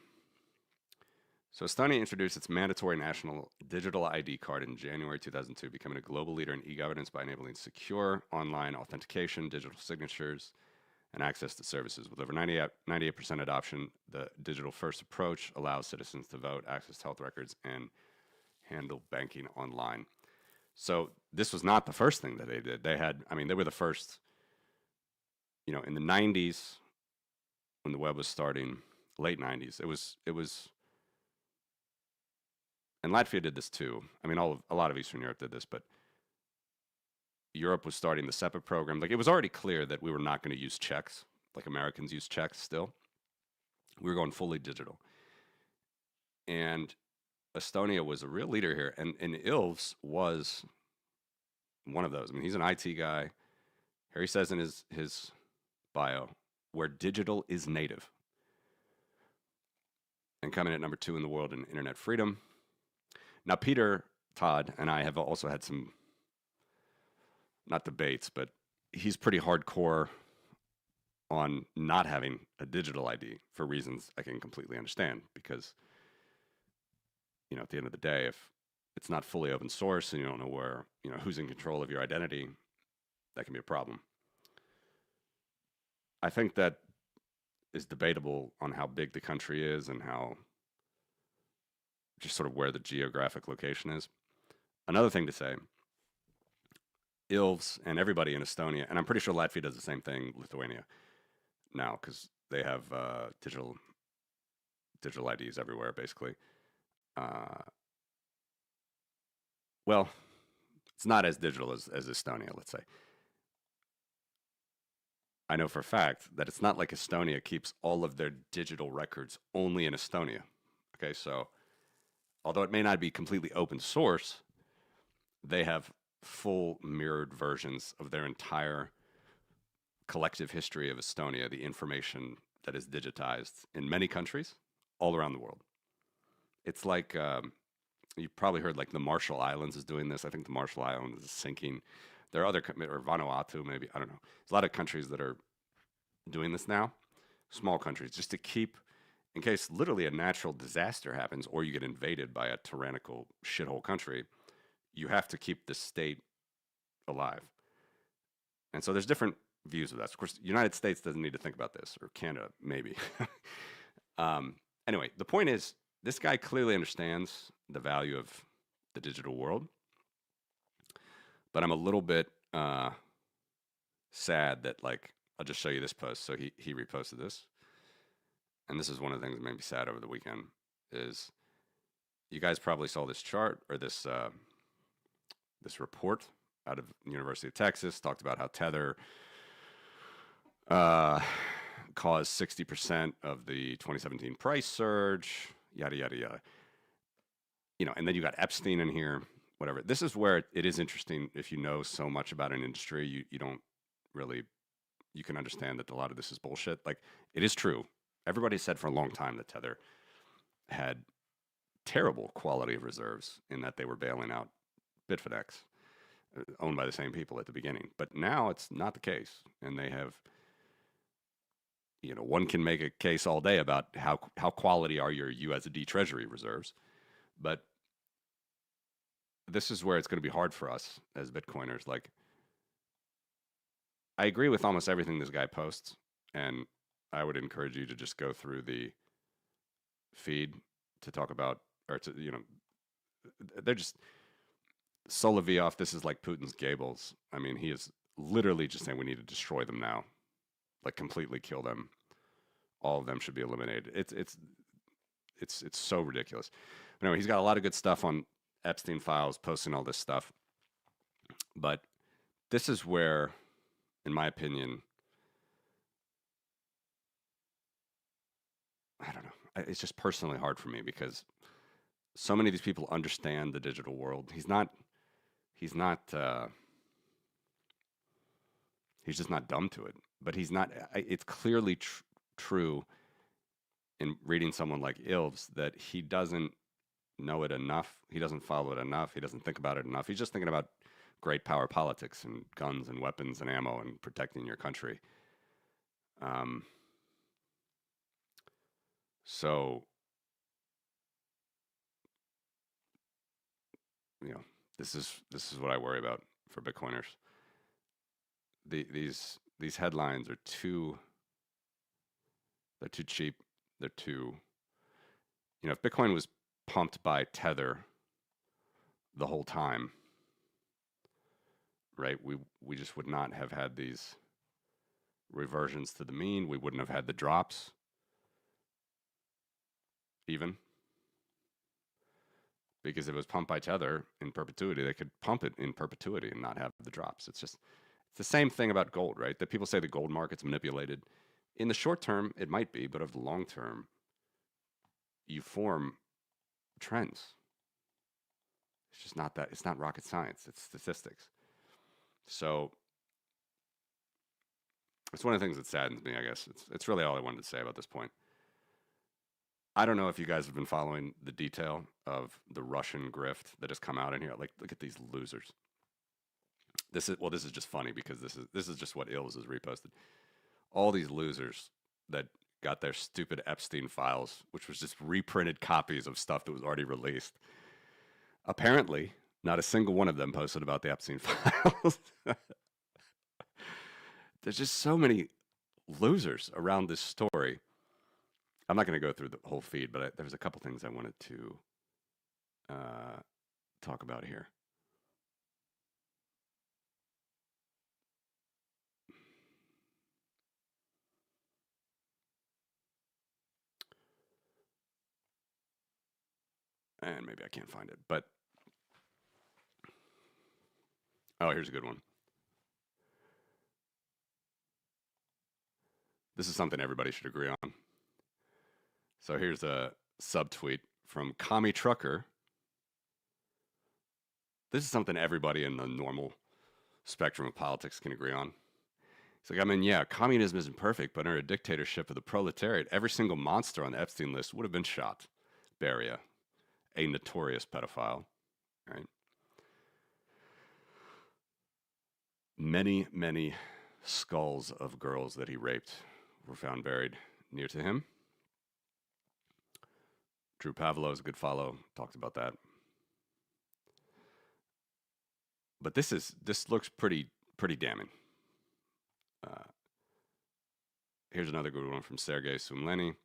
A: So Estonia introduced its mandatory national digital ID card in January 2002, becoming a global leader in e-governance by enabling secure online authentication, digital signatures, and access to services. With over 98% adoption, the digital-first approach allows citizens to vote, access to health records, and handle banking online. So this was not the first thing that they did. They were the first, in the 90s when the web was starting, late 90s, it was, and Latvia did this too. I mean, a lot of Eastern Europe did this, but Europe was starting the SEPA program. Like, it was already clear that we were not going to use checks, like Americans use checks still. We were going fully digital. And Estonia was a real leader here. And Ilves was one of those. I mean, he's an IT guy. Here he says in his bio, where digital is native. And coming at number 2 in the world in internet freedom. Now, Peter Todd and I have also had some, not debates, but he's pretty hardcore on not having a digital ID for reasons I can completely understand, because, at the end of the day, if it's not fully open source and you don't know where, who's in control of your identity, that can be a problem. I think that is debatable on how big the country is and how, just sort of where the geographic location is. Another thing to say, Ilves and everybody in Estonia, and I'm pretty sure Latvia does the same thing, Lithuania, now, because they have digital IDs everywhere, basically. Well, it's not as digital as Estonia, let's say. I know for a fact that it's not like Estonia keeps all of their digital records only in Estonia. Okay, so although it may not be completely open source, they have full mirrored versions of their entire collective history of Estonia, the information that is digitized in many countries all around the world. It's like, you've probably heard, like, the Marshall Islands is doing this. I think the Marshall Islands is sinking. There are other, or Vanuatu maybe, I don't know. There's a lot of countries that are doing this now, small countries, just to keep, in case literally a natural disaster happens or you get invaded by a tyrannical shithole country, you have to keep the state alive. And so there's different views of that. Of course, the United States doesn't need to think about this, or Canada, maybe. Anyway, the point is, this guy clearly understands the value of the digital world, but I'm a little bit sad that, like, I'll just show you this post. So he reposted this, and this is one of the things that made me sad over the weekend. Is you guys probably saw this chart, or this this report out of the University of Texas, talked about how Tether caused 60% of the 2017 price surge, yada, yada, yada. And then you got Epstein in here, whatever. This is where it is interesting. If you know so much about an industry, you don't really, you can understand that a lot of this is bullshit. Like, it is true. Everybody said for a long time that Tether had terrible quality of reserves in that they were bailing out Bitfinex, owned by the same people at the beginning. But now it's not the case. And they have, one can make a case all day about how quality are your USD Treasury reserves. But this is where it's going to be hard for us as Bitcoiners. Like, I agree with almost everything this guy posts, and I would encourage you to just go through the feed to talk about, or to, they're just Solovyov. This is like Putin's Gables. I mean, he is literally just saying we need to destroy them now, like completely kill them. All of them should be eliminated. It's so ridiculous. But anyway, he's got a lot of good stuff on Epstein files, posting all this stuff. But this is where, in my opinion, I don't know. It's just personally hard for me because so many of these people understand the digital world. He's not. He's not. He's just not dumb to it. But he's not. It's clearly true in reading someone like Ilves that he doesn't know it enough. He doesn't follow it enough. He doesn't think about it enough. He's just thinking about great power politics and guns and weapons and ammo and protecting your country. Um, so, you know, this is what I worry about for Bitcoiners. These headlines are too, they're too cheap. They're too, if Bitcoin was pumped by Tether the whole time, right? We just would not have had these reversions to the mean. We wouldn't have had the drops, even because if it was pumped by Tether in perpetuity, they could pump it in perpetuity and not have the drops. It's the same thing about gold, right? That people say the gold market's manipulated. In the short term, it might be, but over the long term, you form trends. It's just not that. It's not rocket science. It's statistics. So it's one of the things that saddens me, I guess. It's really all I wanted to say about this point. I don't know if you guys have been following the detail of the Russian grift that has come out in here. Like, look at these losers. This is just funny because this is just what Ills has reposted. All these losers that got their stupid Epstein files, which was just reprinted copies of stuff that was already released. Apparently, not a single one of them posted about the Epstein files. There's just so many losers around this story. I'm not going to go through the whole feed, but there was a couple things I wanted to talk about here. And maybe I can't find it, but oh, here's a good one. This is something everybody should agree on. So here's a subtweet from Commie Trucker. This is something everybody in the normal spectrum of politics can agree on. It's like, I mean, yeah, communism isn't perfect, but under a dictatorship of the proletariat, every single monster on the Epstein list would have been shot. Beria, a notorious pedophile, right? Many, many skulls of girls that he raped were found buried near to him. Drew Pavlo is a good follow. Talked about that. But this looks pretty damning. Here's another good one from Sergei Sumleny.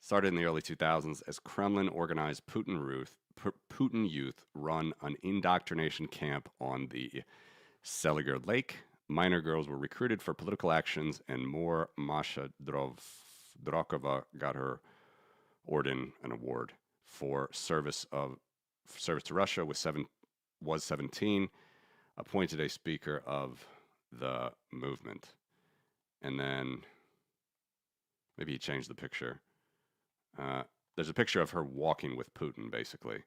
A: Started in the early 2000s as Kremlin organized Putin youth run an indoctrination camp on the Seliger Lake. Minor girls were recruited for political actions, and more. Masha Drakova got her Orden, an award for service to Russia. Was 17. Appointed a speaker of the movement, and then maybe he changed the picture. There's a picture of her walking with Putin, basically.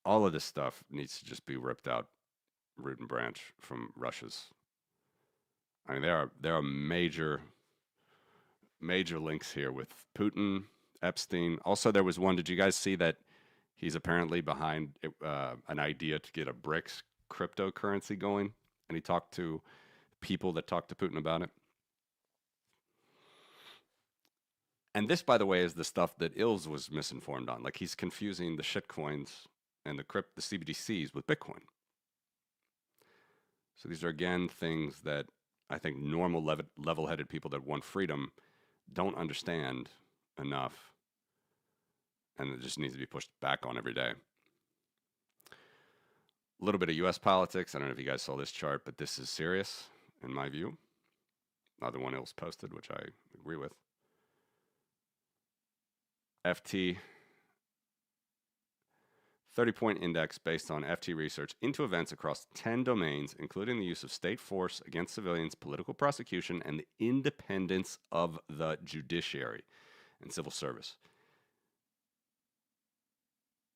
A: All of this stuff needs to just be ripped out, root and branch, from Russia's. I mean, there are major links here with Putin, Epstein. Also, there was one. Did you guys see that he's apparently behind an idea to get a BRICS cryptocurrency going? And he talked to people that talked to Putin about it. And this, by the way, is the stuff that Ills was misinformed on. Like, he's confusing the shitcoins and the CBDCs with Bitcoin. So these are again things that I think normal level-headed people that want freedom don't understand enough, and it just needs to be pushed back on every day. A little bit of U.S. politics. I don't know if you guys saw this chart, but this is serious in my view. Another one else posted, which I agree with. FT 30-point index based on FT research into events across 10 domains, including the use of state force against civilians, political prosecution, and the independence of the judiciary and civil service.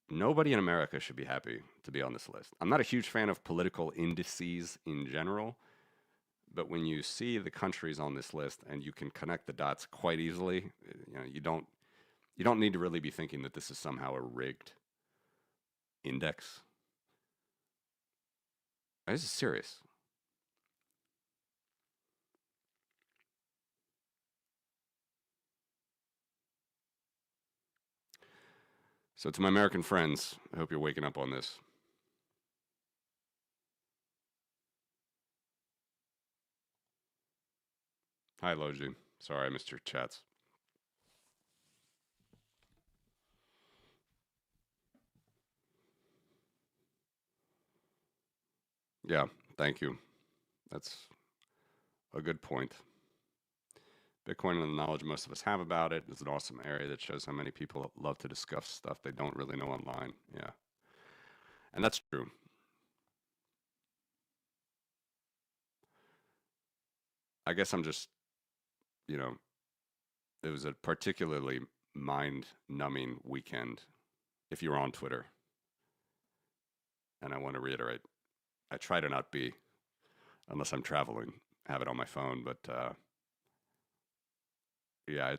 A: Nobody in America should be happy to be on this list. I'm not a huge fan of political indices in general, but when you see the countries on this list and you can connect the dots quite easily, you don't need to really be thinking that this is somehow a rigged index. This is serious. So to my American friends, I hope you're waking up on this. Hi, Loji. Sorry I missed your chats. Yeah, thank you. That's a good point. Bitcoin and the knowledge most of us have about it is an awesome area that shows how many people love to discuss stuff they don't really know online. Yeah. And that's true. I guess I'm just, you know, it was a particularly mind numbing weekend if you were on Twitter. And I want to reiterate, I try to not be, unless I'm traveling, have it on my phone. But yeah, you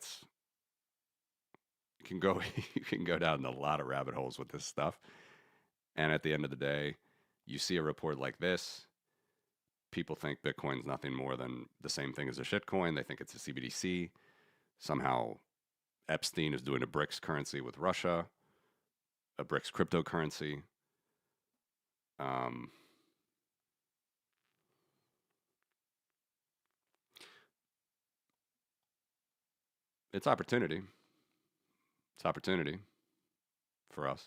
A: can go you can go down a lot of rabbit holes with this stuff. And at the end of the day, you see a report like this, people think Bitcoin's nothing more than the same thing as a shitcoin. They think it's a CBDC. Somehow Epstein is doing a BRICS currency with Russia, a BRICS cryptocurrency. Um, it's opportunity. It's opportunity for us.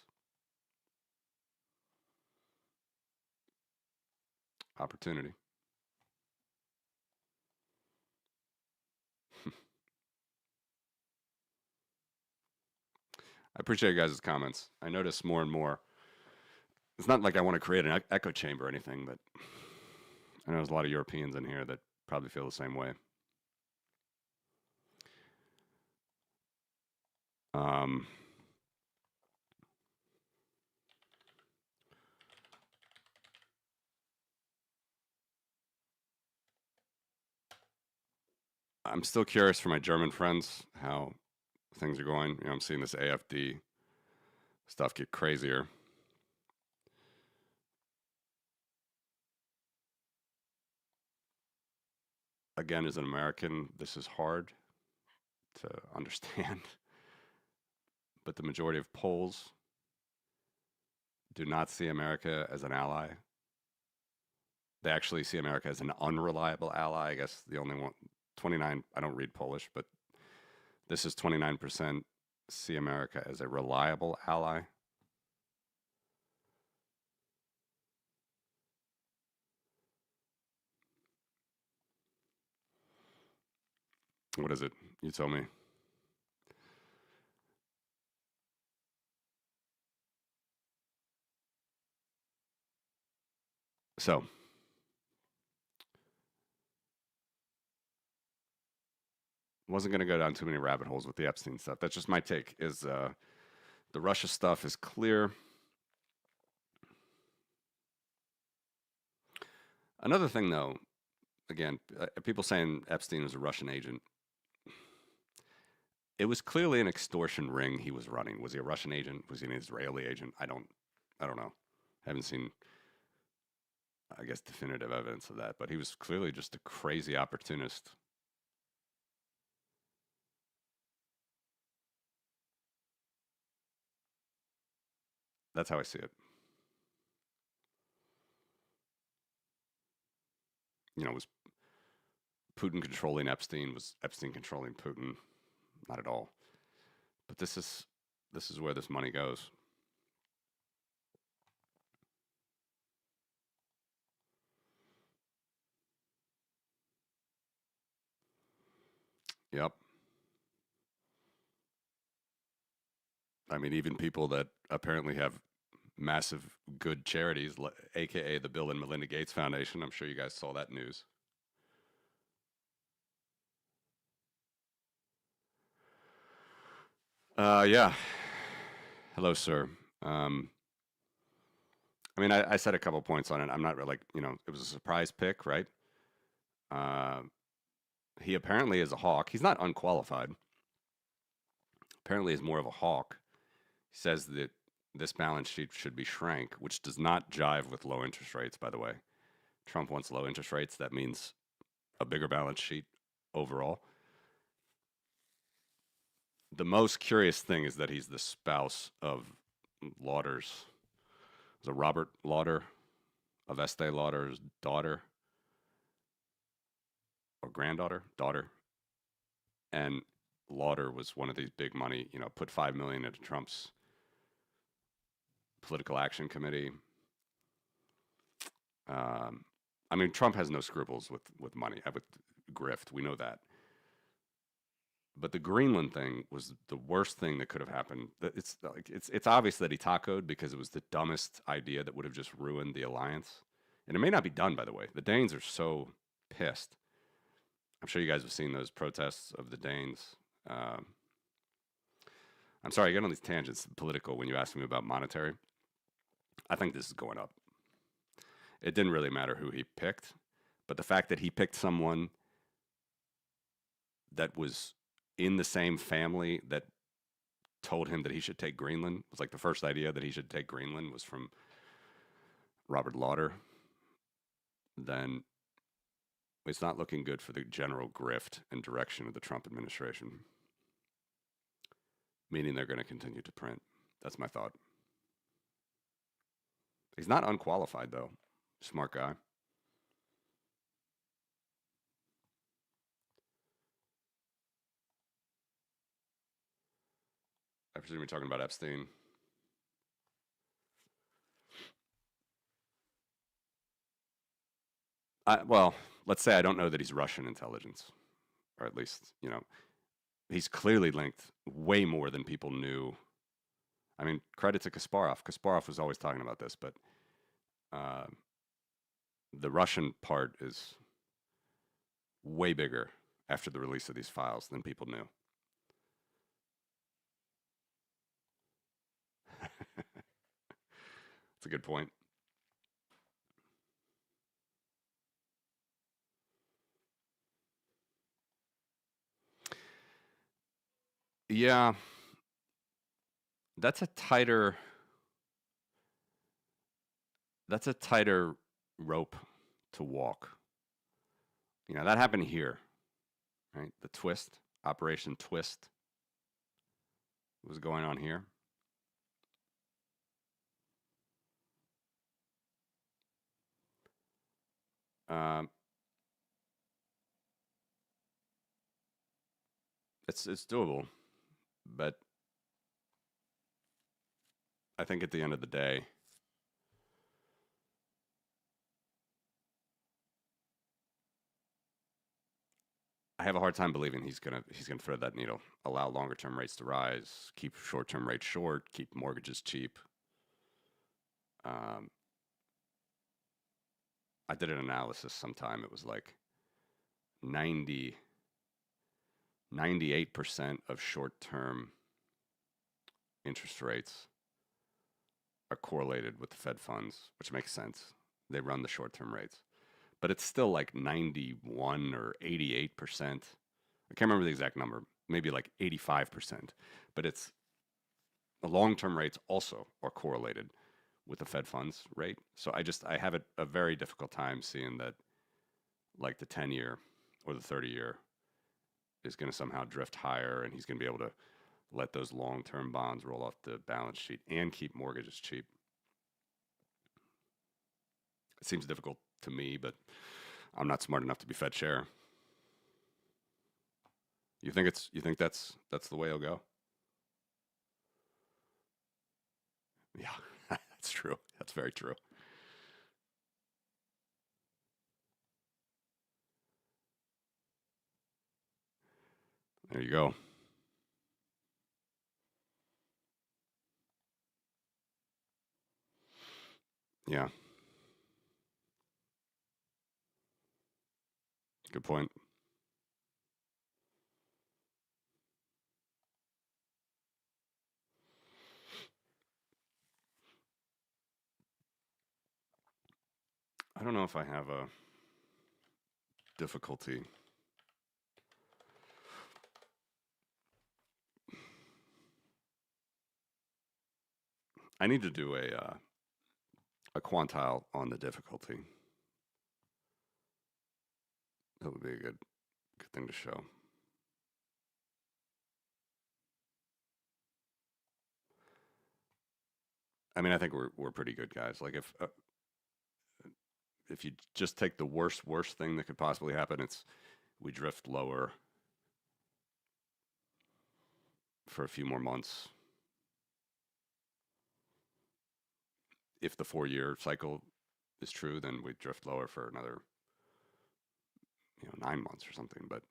A: Opportunity. I appreciate you guys' comments. I notice more and more. It's not like I want to create an echo chamber or anything, but I know there's a lot of Europeans in here that probably feel the same way. Um, I'm still curious for my German friends how things are going. I'm seeing this AFD stuff get crazier. Again, as an American, this is hard to understand, but the majority of Poles do not see America as an ally. They actually see America as an unreliable ally. I guess the only one, 29, I don't read Polish, but this is 29% see America as a reliable ally. What is it? You tell me. So, wasn't going to go down too many rabbit holes with the Epstein stuff. That's just my take. Is the Russia stuff is clear. Another thing, though, again, people saying Epstein was a Russian agent. It was clearly an extortion ring he was running. Was he a Russian agent? Was he an Israeli agent? I don't know. Haven't seen, I guess, definitive evidence of that. But he was clearly just a crazy opportunist. That's how I see it. Was Putin controlling Epstein? Was Epstein controlling Putin? Not at all. But this is where this money goes. Yep. I mean, even people that apparently have massive good charities, aka the Bill and Melinda Gates Foundation. I'm sure you guys saw that news. Yeah. Hello, sir. Um, I mean, I said a couple points on it. I'm not really like, it was a surprise pick, right? Uh, he apparently is a hawk. He's not unqualified. Apparently, he's more of a hawk. He says that this balance sheet should be shrank, which does not jive with low interest rates, by the way. Trump wants low interest rates. That means a bigger balance sheet overall. The most curious thing is that he's the spouse of Lauder's, the Robert Lauder, of Estee Lauder's daughter or daughter. And Lauder was one of these big money, put 5 million into Trump's political action committee. I mean, Trump has no scruples with money, with grift. We know that. But the Greenland thing was the worst thing that could have happened. It's obvious that he tacoed because it was the dumbest idea that would have just ruined the alliance. And it may not be done, by the way. The Danes are so pissed. I'm sure you guys have seen those protests of the Danes. I'm sorry, I get on these tangents political when you ask me about monetary. I think this is going up. It didn't really matter who he picked, but the fact that he picked someone that was in the same family that told him that he should take Greenland was like the first idea that he should take Greenland was from Robert Lauder, then it's not looking good for the general grift and direction of the Trump administration. Meaning they're going to continue to print. That's my thought. He's not unqualified, though. Smart guy. I presume you're talking about Epstein. Well, let's say I don't know that he's Russian intelligence, or at least, he's clearly linked way more than people knew. I mean, credit to Kasparov. Kasparov was always talking about this, but uh, the Russian part is way bigger after the release of these files than people knew. That's a good point. Yeah, that's a tighter that's a tighter rope to walk. That happened here, right? The twist, Operation Twist was going on here. Um, it's doable, but I think at the end of the day, I have a hard time believing he's gonna thread that needle. Allow longer term rates to rise, keep short term rates short, keep mortgages cheap. Um, I did an analysis sometime. It was like 90, 98% of short term interest rates are correlated with the Fed funds, which makes sense. They run the short term rates. But it's still like 91 or 88%. I can't remember the exact number, maybe like 85%. But it's the long term rates also are correlated with the Fed funds rate. So I have a very difficult time seeing that like the 10-year or the 30-year is going to somehow drift higher and he's going to be able to let those long term bonds roll off the balance sheet and keep mortgages cheap. It seems difficult to me, but I'm not smart enough to be Fed chair. You think that's the way it'll go? Yeah, that's true. That's very true. There you go. Yeah, good point. I don't know if I have a difficulty. I need to do a quantile on the difficulty. That would be a good thing to show. I mean, I think we're pretty good guys. Like if you just take the worst thing that could possibly happen, it's we drift lower for a few more months. If the 4-year cycle is true, then we drift lower for another 9 months or something. But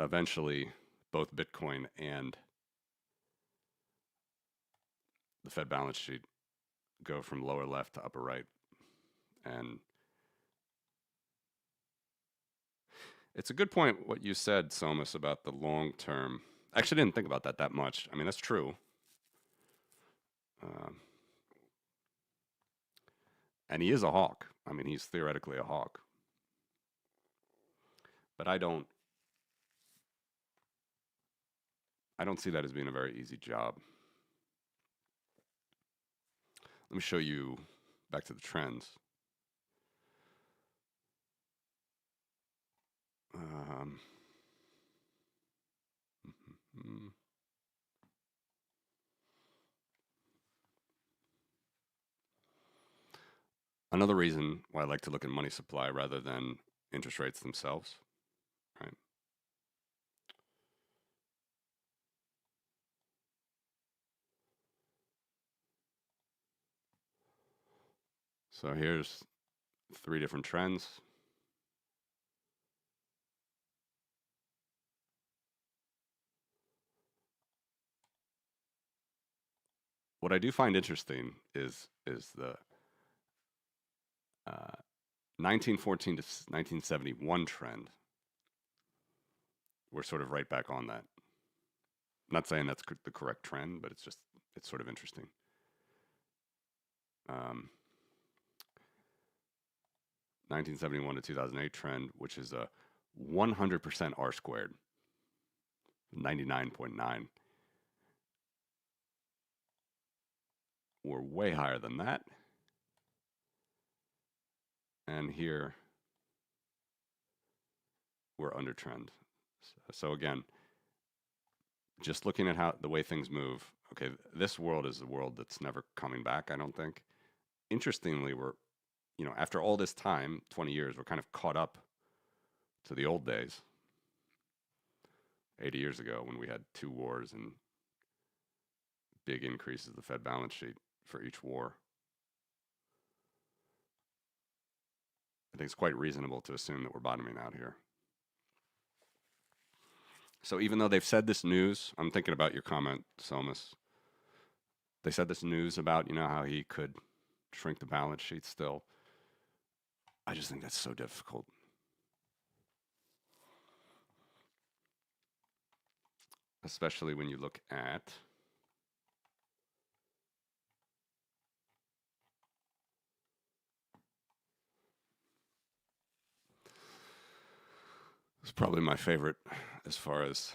A: eventually, both Bitcoin and the Fed balance sheet go from lower left to upper right, and it's a good point what you said, Somas, about the long term. I actually didn't think about that much. I mean, that's true. Um, and he is a hawk. I mean, he's theoretically a hawk. But I don't see that as being a very easy job. Let me show you back to the trends. Um, Another reason why I like to look at money supply rather than interest rates themselves, right? So here's 3 different trends. What I do find interesting is the 1914 to 1971 trend. We're sort of right back on that. I'm not saying that's the correct trend, but it's sort of interesting. 1971 to 2008 trend, which is a 100% R squared, 99.9. We're way higher than that. And here we're under trend. So again, just looking at how the way things move, okay, this world is a world that's never coming back, I don't think. Interestingly, we're, after all this time, 20 years, we're kind of caught up to the old days, 80 years ago when we had 2 wars and big increases in the Fed balance sheet for each war. I think it's quite reasonable to assume that we're bottoming out here. So even though they've said this news, I'm thinking about your comment, Somas. They said this news about, how he could shrink the balance sheet still. I just think that's so difficult. Especially when you look at it's probably my favorite as far as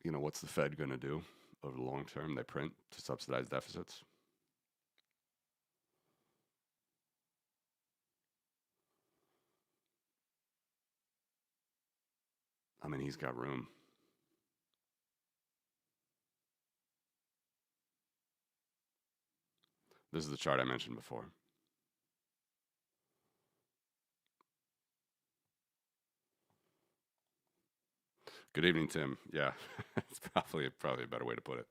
A: what's the Fed going to do over the long term? They print to subsidize deficits. I mean, he's got room. This is the chart I mentioned before. Good evening, Tim. Yeah, it's probably a better way to put it.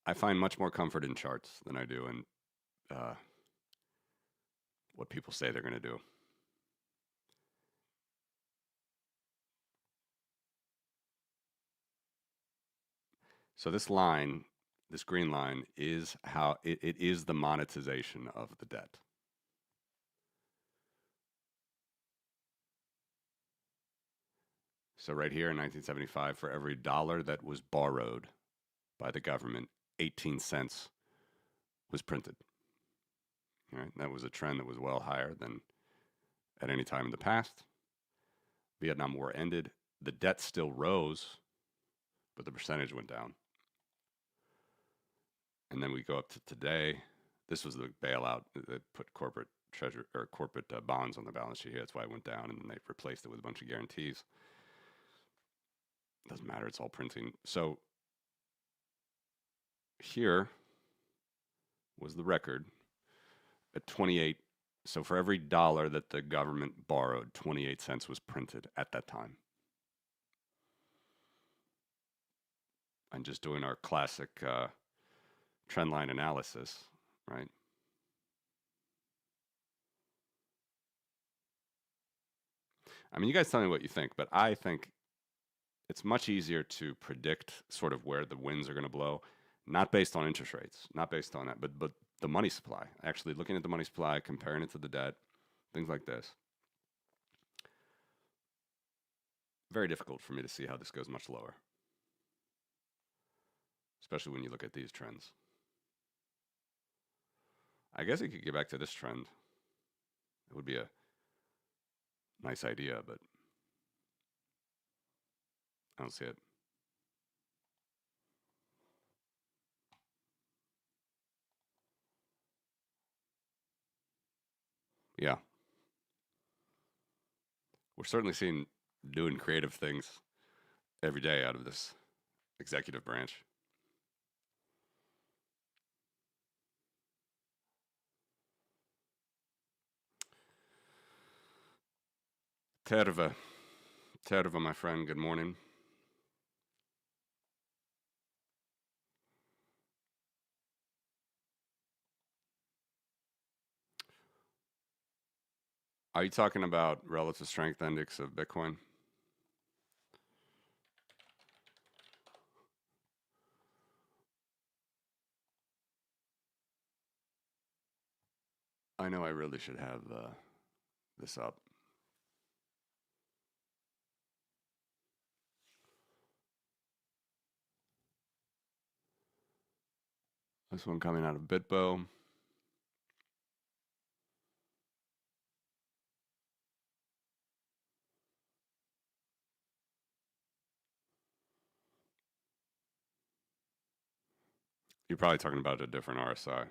A: I find much more comfort in charts than I do in what people say they're going to do. So this line, this green line, is how it is the monetization of the debt. So right here in 1975, for every dollar that was borrowed by the government, 18 cents was printed. Right? That was a trend that was well higher than at any time in the past. Vietnam War ended. The debt still rose, but the percentage went down. And then we go up to today. This was the bailout that put corporate treasury or corporate bonds on the balance sheet here. That's why it went down, and then they replaced it with a bunch of guarantees. Doesn't matter. It's all printing. So here was the record at 28. So for every dollar that the government borrowed, 28 cents was printed at that time. And just doing our classic trend line analysis, right? I mean, you guys tell me what you think, but I think it's much easier to predict sort of where the winds are going to blow, not based on interest rates, not based on that, but the money supply. Actually, looking at the money supply, comparing it to the debt, things like this. Very difficult for me to see how this goes much lower, especially when you look at these trends. I guess it could get back to this trend. It would be a nice idea, but I don't see it. Yeah, we're certainly seeing doing creative things every day out of this executive branch. Terva, Terva, my friend, good morning. Are you talking about relative strength index of Bitcoin? I know I really should have this up. This one coming out of BitBo. You're probably talking about a different RSI.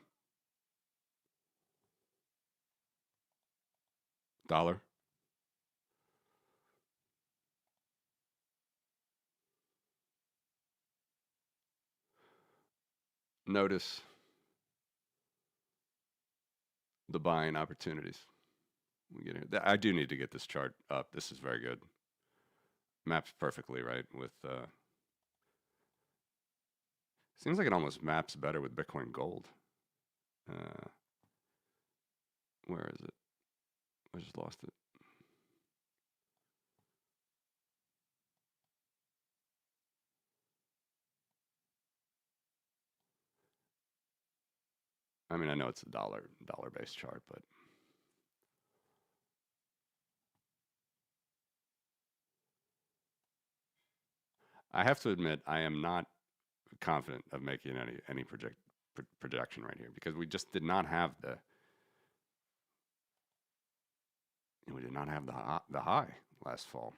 A: Dollar? Notice the buying opportunities. I do need to get this chart up. This is very good. Maps perfectly, right? With seems like it almost maps better with Bitcoin Gold. Uh, where is it? I just lost it. I mean, I know it's a dollar based chart, but I have to admit I am not confident of making any projection right here because we just did not have the high last fall.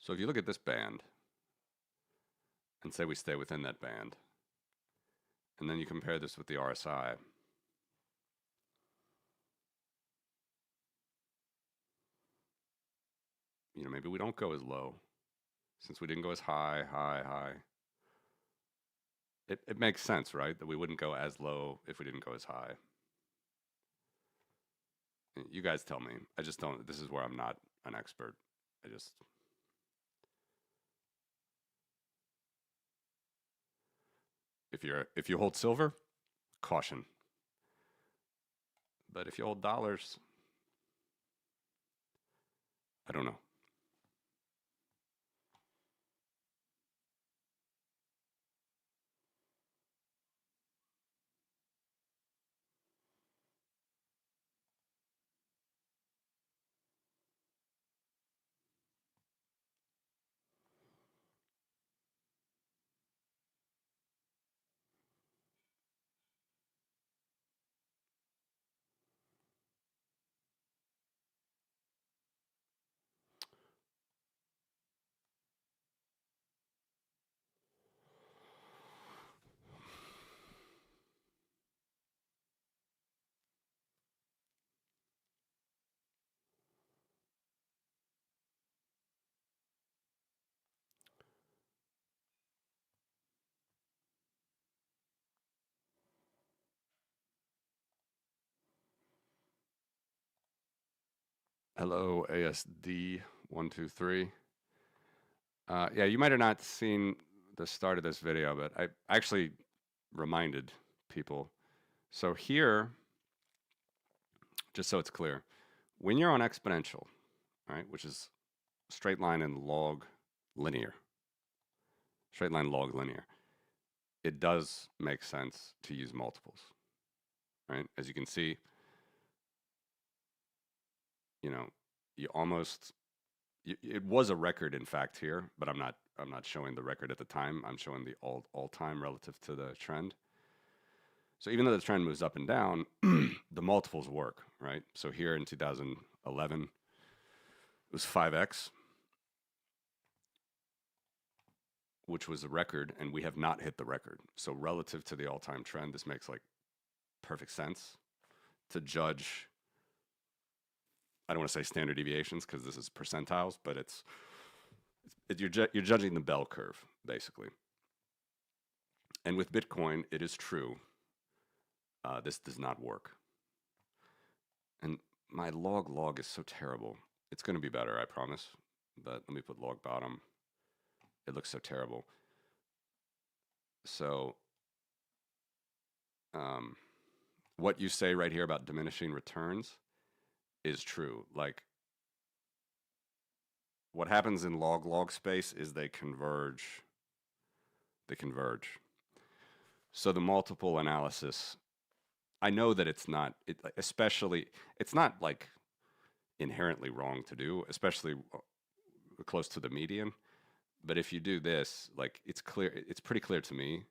A: So if you look at this band and say we stay within that band, And then you compare this with the RSI. You know, maybe we don't go as low since we didn't go as high, high, high. It makes sense, right? That we wouldn't go as low if we didn't go as high. You guys tell me. I just don't. This is where I'm not an expert. I just. If you hold silver, caution. But if you hold dollars, I don't know. Hello, ASD123. Yeah, you might have not seen the start of this video, but I actually reminded people. So here, just so it's clear, when you're on exponential, right, which is straight line and log linear, straight line log linear, it does make sense to use multiples, right? As you can see, you know, you almost it was a record in fact here, but I'm not showing the record at the time. I'm showing the all time relative to the trend. So even though the trend moves up and down, the multiples work, right? So here in 2011, it was 5x, which was a record, and we have not hit the record. So relative to the all-time trend, this makes like perfect sense to judge. I don't want to say standard deviations because this is percentiles, but you're judging the bell curve basically. And with Bitcoin, it is true. This does not work. And my log is so terrible. It's going to be better, I promise. But let me put log bottom. It looks so terrible. So what you say right here about diminishing returns is true. Like what happens in log space is they converge. They converge. So the multiple analysis, I know that it's not, especially, it's not like inherently wrong to do, especially close to the median. But if you do this, like it's clear, it's pretty clear to me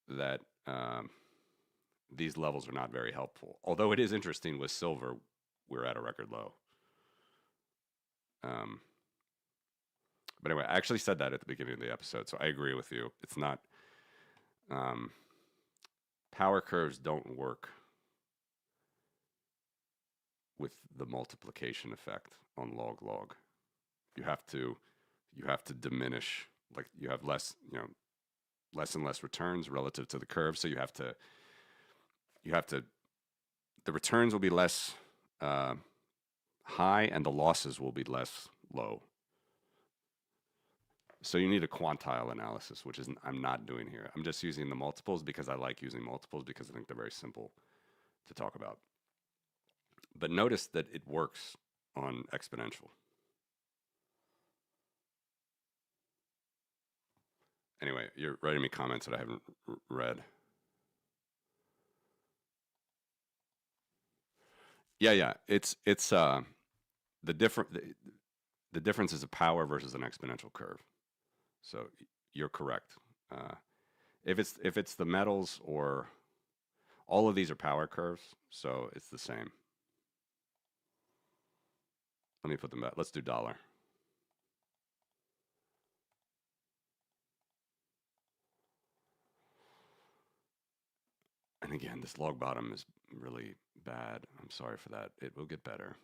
A: that these levels are not very helpful. Although it is interesting with silver, we're at a record low. But anyway, I actually said that at the beginning of the episode, so I agree with you. It's not, power curves don't work with the multiplication effect on log. You have to diminish, like you have less, less and less returns relative to the curve. So you have to, the returns will be less high and the losses will be less low. So you need a quantile analysis, which is I'm not doing here. I'm just using the multiples because I like using multiples because I think they're very simple to talk about. But notice that it works on exponential. Anyway, you're writing me comments that I haven't read. Yeah. It's the difference is a power versus an exponential curve. So you're correct. If it's the metals or all of these are power curves, so it's the same. Let me put them back. Let's do dollar. And again, this log bottom is really bad. I'm sorry for that. It will get better.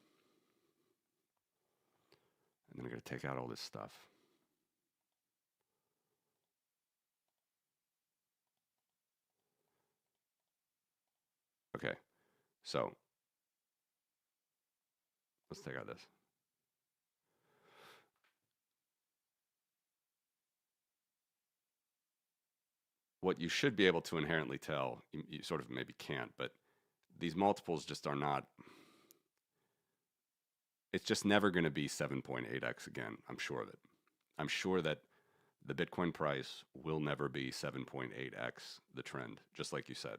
A: And then I'm going to take out all this stuff. Okay, so let's take out this. What you should be able to inherently tell, you sort of maybe can't, but these multiples just are not, it's just never going to be 7.8x again. I'm sure of it. I'm sure that the Bitcoin price will never be 7.8x the trend, just like you said.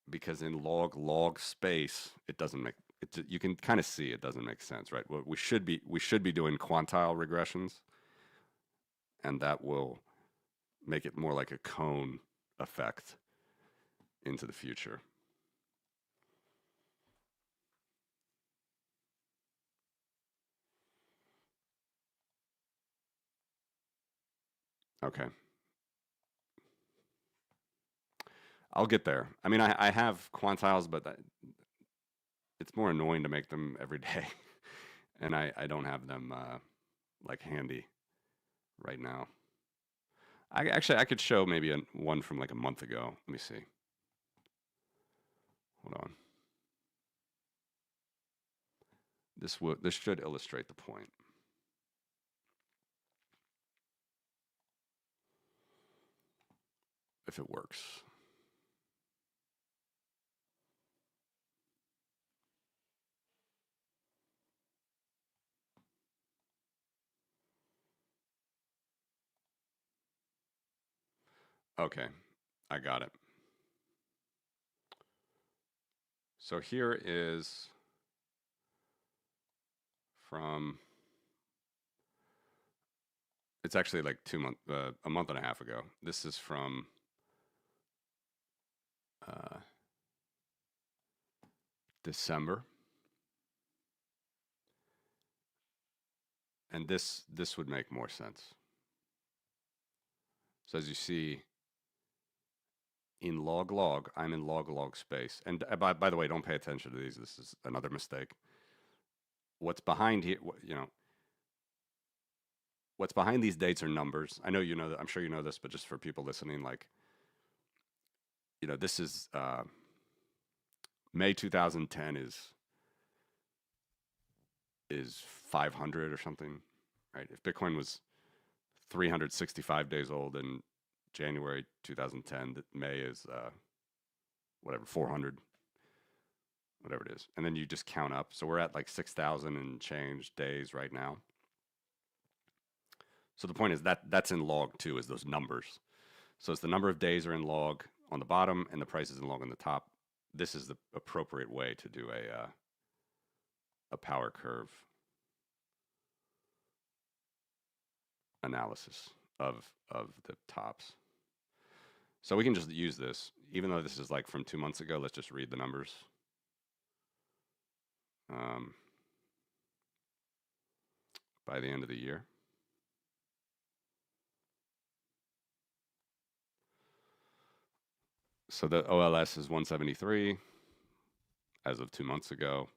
A: Because in log space, it doesn't make it. You can kind of see it doesn't make sense, right? Well, we should be doing quantile regressions, and that will make it more like a cone effect into the future. Okay. I'll get there. I mean, I have quantiles, but it's more annoying to make them every day. And I don't have them like handy right now. I could show maybe one from like a month ago. Let me see. Hold on. This should illustrate the point. If it works. Okay, I got it. So here is from, it's actually like a month and a half ago. This is from December. And this would make more sense. So as you see, in log, I'm in log space. And by the way, don't pay attention to these. This is another mistake. What's behind here, what's behind these dates are numbers. I know you know that. I'm sure you know this, but just for people listening, like, this is May 2010 is 500 or something, right? If Bitcoin was 365 days old in January 2010, May is whatever, 400, whatever it is. And then you just count up. So we're at like 6,000 and change days right now. So the point is that's in log too, is those numbers. So it's the number of days are in log on the bottom and the price is in log on the top. This is the appropriate way to do a power curve analysis of the tops. So we can just use this, even though this is like from 2 months ago. Let's just read the numbers. By the end of the year. So the OLS is 173 as of 2 months ago.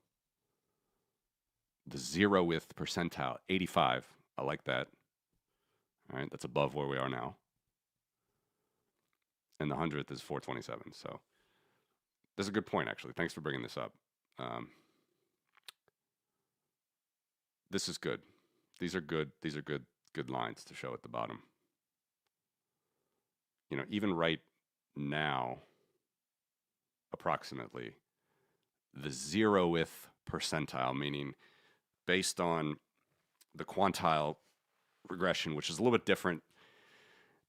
A: The 0th percentile, 85. I like that. All right, that's above where we are now. And the 100th is 427. So this is a good point, actually. Thanks for bringing this up. This is good. These are good. These are good lines to show at the bottom. Even right now, approximately, the 0th percentile, meaning based on the quantile regression, which is a little bit different.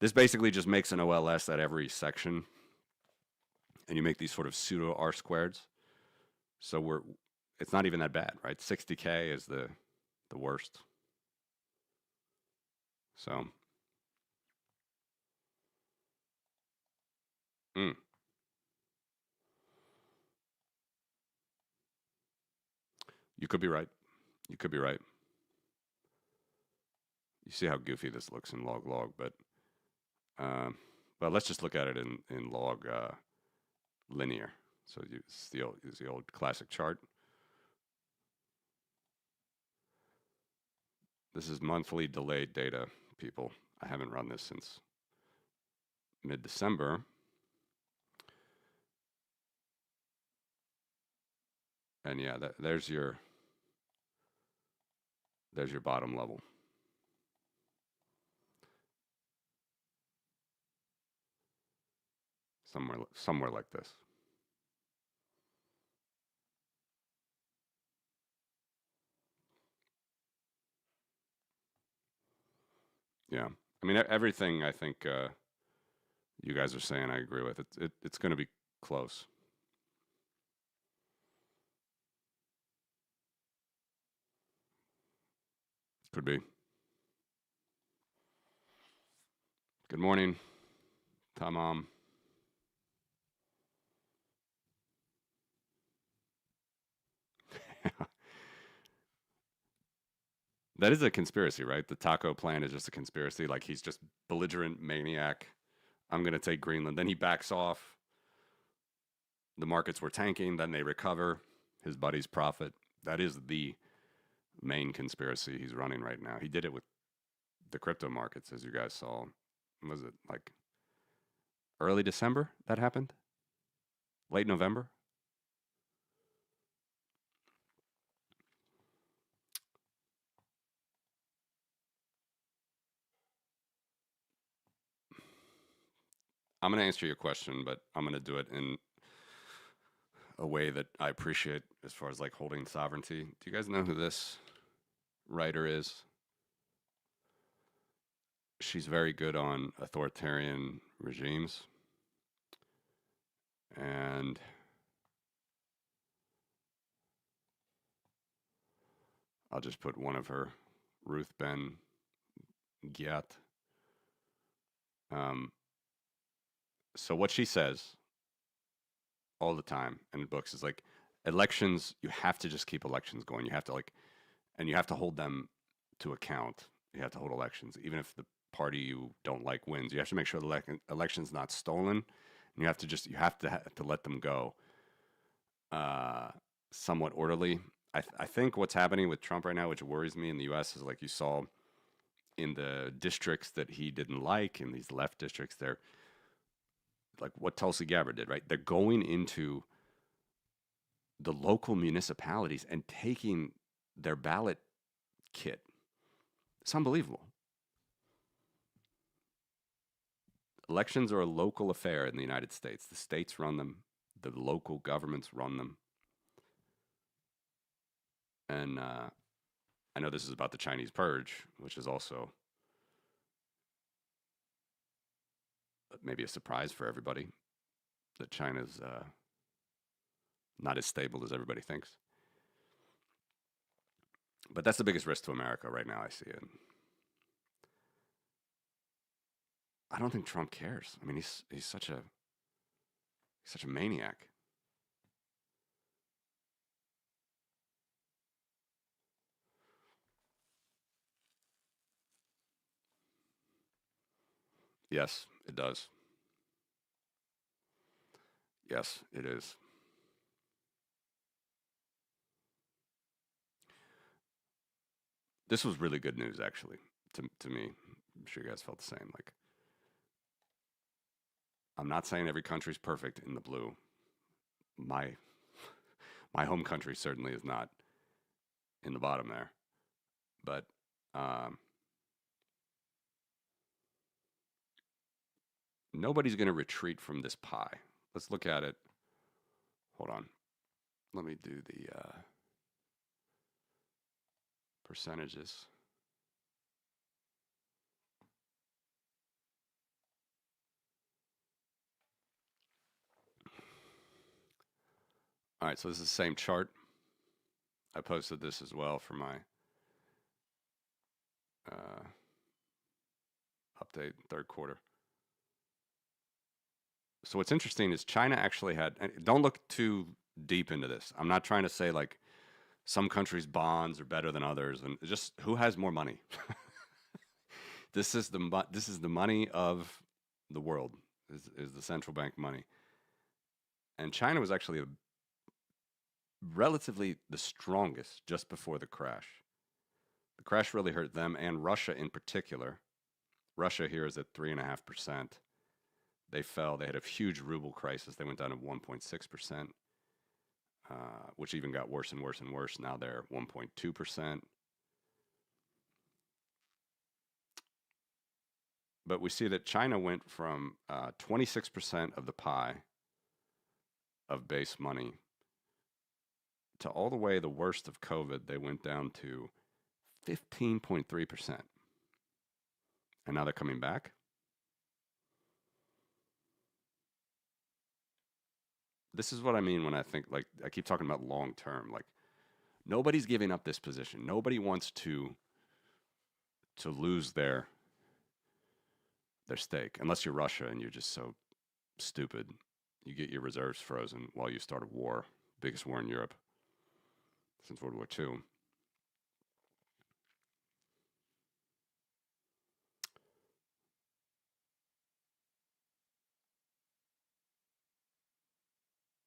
A: This basically just makes an OLS at every section, and you make these sort of pseudo R squareds. So it's not even that bad, right? 60K is the worst. So, you could be right. You could be right. You see how goofy this looks in log, but But let's just look at it in log linear. So it's the old classic chart. This is monthly delayed data, people. I haven't run this since mid-December. And yeah, there's your bottom level. Somewhere like this. Yeah. I mean, everything I think you guys are saying, I agree with. It's going to be close. Could be. Good morning, Tamam. That is a conspiracy, right? The taco plan is just a conspiracy. Like he's just belligerent maniac. I'm going to take Greenland. Then he backs off. The markets were tanking. Then they recover. His buddies profit. That is the main conspiracy he's running right now. He did it with the crypto markets, as you guys saw. Was it like early December that happened? Late November? I'm going to answer your question, but I'm going to do it in a way that I appreciate as far as like holding sovereignty. Do you guys know who this writer is? She's very good on authoritarian regimes. And I'll just put one of her, Ruth Ben Giat. Um, so what she says all the time in books is like elections, you have to just keep elections going. You have to like, and you have to hold them to account. You have to hold elections, even if the party you don't like wins. You have to make sure the election's not stolen. And you have to to let them go uh, somewhat orderly. I think what's happening with Trump right now, which worries me in the U.S., is like you saw in the districts that he didn't like, in these left districts, they're like what Tulsi Gabbard did, right? They're going into the local municipalities and taking their ballot kit. It's unbelievable. Elections are a local affair in the United States. The states run them, the local governments run them. And I know this is about the Chinese purge, which is also maybe a surprise for everybody that China's not as stable as everybody thinks. But that's the biggest risk to America right now. I see it. I don't think Trump cares. I mean, he's such a maniac. Yes, it does. Yes, it is. This was really good news, actually, to me. I'm sure you guys felt the same. Like, I'm not saying every country's perfect in the blue. My my home country certainly is not in the bottom there, but um, nobody's going to retreat from this pie. Let's look at it. Hold on. Let me do the percentages. All right, so this is the same chart. I posted this as well for my uh, update third quarter. So what's interesting is China actually had. And don't look too deep into this. I'm not trying to say like some countries' bonds are better than others, and just who has more money. This is the money of the world. is the central bank money. And China was actually relatively the strongest just before the crash. The crash really hurt them and Russia in particular. Russia here is at 3.5%. They fell. They had a huge ruble crisis. They went down to 1.6%, which even got worse and worse and worse. Now they're 1.2%. But we see that China went from 26% of the pie of base money to all the way the worst of COVID. They went down to 15.3%. And now they're coming back. This is what I mean when I think, like, I keep talking about long term. Like, nobody's giving up this position. Nobody wants to lose their stake, unless you're Russia and you're just so stupid. You get your reserves frozen while you start a war, biggest war in Europe since World War II.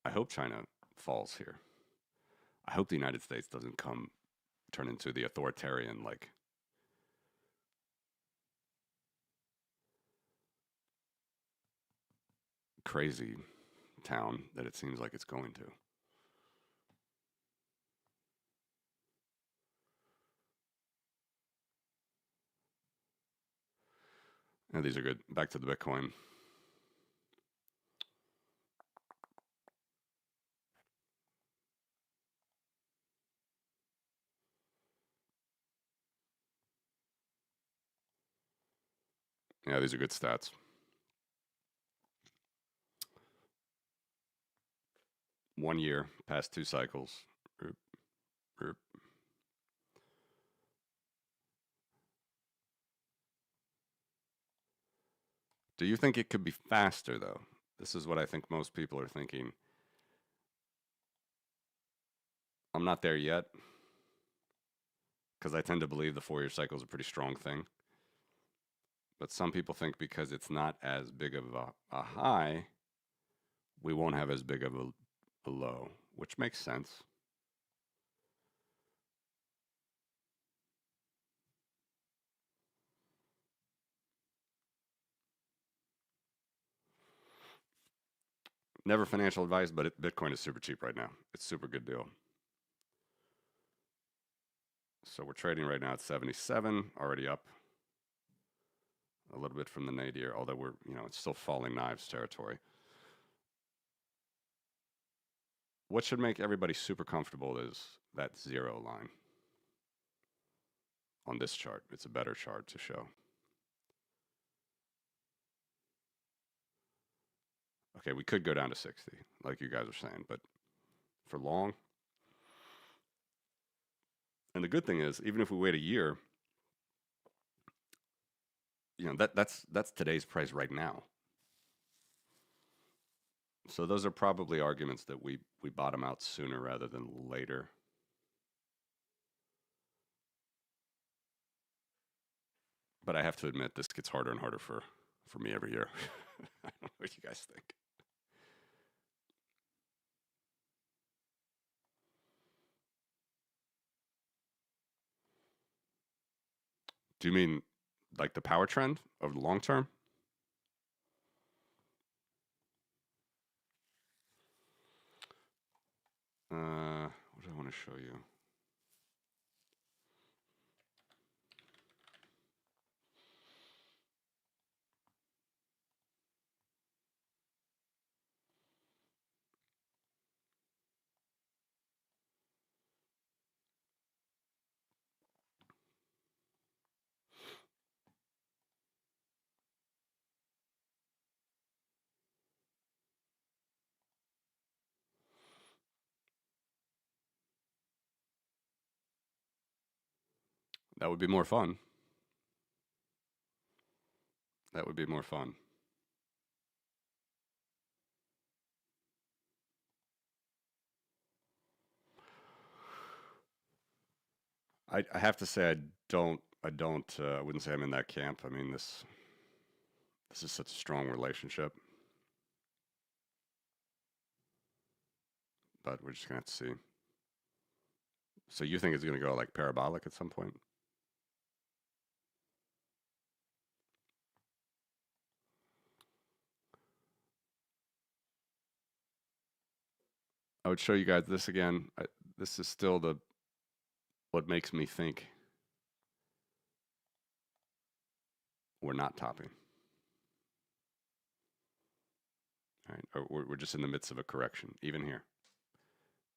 A: I hope China falls here. I hope the United States doesn't turn into the authoritarian, like, crazy town that it seems like it's going to. Yeah, these are good. Back to the Bitcoin. Yeah, these are good stats. 1 year, past 2 cycles. Oop, oop. Do you think it could be faster, though? This is what I think most people are thinking. I'm not there yet because I tend to believe the 4-year cycle is a pretty strong thing. But some people think because it's not as big of a high, we won't have as big of a low, which makes sense. Never financial advice, but Bitcoin is super cheap right now. It's a super good deal. So we're trading right now at 77, already up a little bit from the nadir, although it's still falling knives territory. What should make everybody super comfortable is that 0 line on this chart. It's a better chart to show. Okay, we could go down to 60, like you guys are saying, but for long. And the good thing is, even if we wait a year, that's today's price right now. So those are probably arguments that we bottom out sooner rather than later. But I have to admit, this gets harder and harder for me every year. I don't know what you guys think. Do you mean like the power trend over the long term? What do I want to show you? That would be more fun. That would be more fun. I have to say I wouldn't say I'm in that camp. I mean, this is such a strong relationship. but we're just gonna have to see. So you think it's gonna go like parabolic at some point? I would show you guys this again. This is still the what makes me think we're not topping. All right, or we're just in the midst of a correction, even here,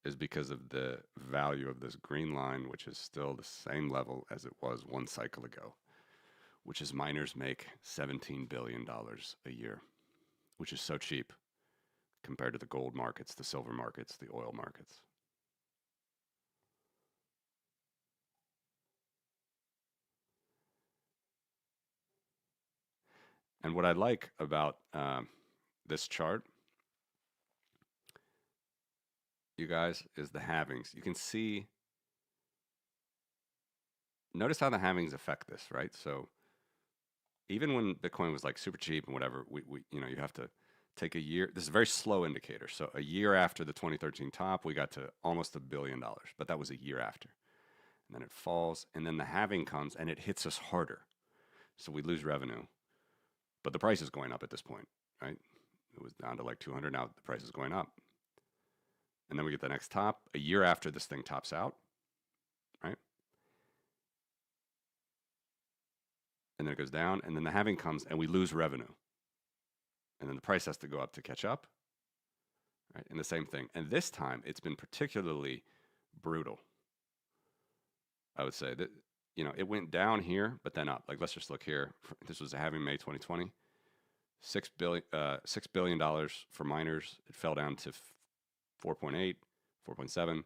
A: is because of the value of this green line, which is still the same level as it was one cycle ago, which is miners make $17 billion a year, which is so cheap compared to the gold markets, the silver markets, the oil markets. And what I like about this chart, you guys, is the halvings. You can see, notice how the halvings affect this, right? So even when Bitcoin was like super cheap and whatever, you have to take a year. This is a very slow indicator. So a year after the 2013 top, we got to almost $1 billion, but that was a year after. And then it falls, and then the halving comes and it hits us harder. So we lose revenue, but the price is going up at this point, right? It was down to like 200. Now the price is going up. And then we get the next top a year after this thing tops out, right? And then it goes down, and then the halving comes and we lose revenue. And then the price has to go up to catch up, right? And the same thing. And this time it's been particularly brutal. I would say that, it went down here, but then up. Like, let's just look here. This was a halving May 2020. $6 billion for miners. It fell down to 4.8, 4.7.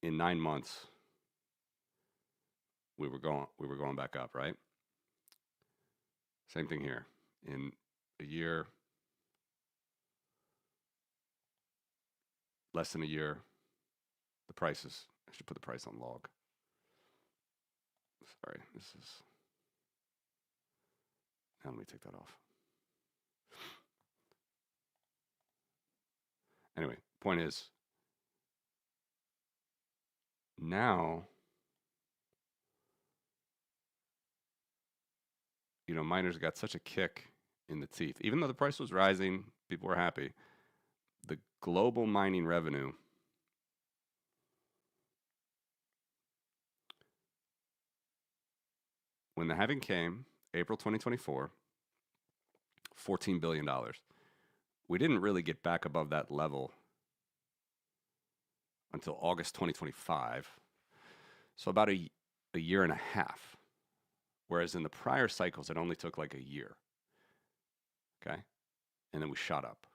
A: In 9 months, we were going back up, right? Same thing here. In a year, less than a year, the prices. I should put the price on log. Sorry, this is. Now let me take that off. Anyway, point is, now, miners got such a kick in the teeth. Even though the price was rising, people were happy. The global mining revenue when the halving came, April 2024, $14 billion. We didn't really get back above that level until August 2025. So about a year and a half. Whereas in the prior cycles, it only took like a year. Okay? And then we shot up.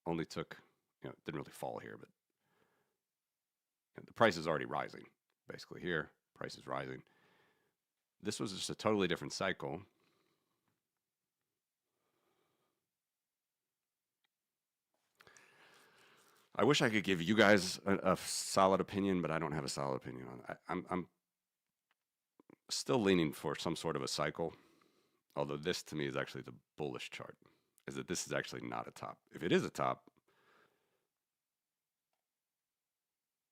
A: Only took, it didn't really fall here, but the price is already rising. Basically here, price is rising. This was just a totally different cycle. I wish I could give you guys a solid opinion, but I don't have a solid opinion on it. I'm still leaning for some sort of a cycle, although this to me is actually the bullish chart, is that this is actually not a top. If it is a top,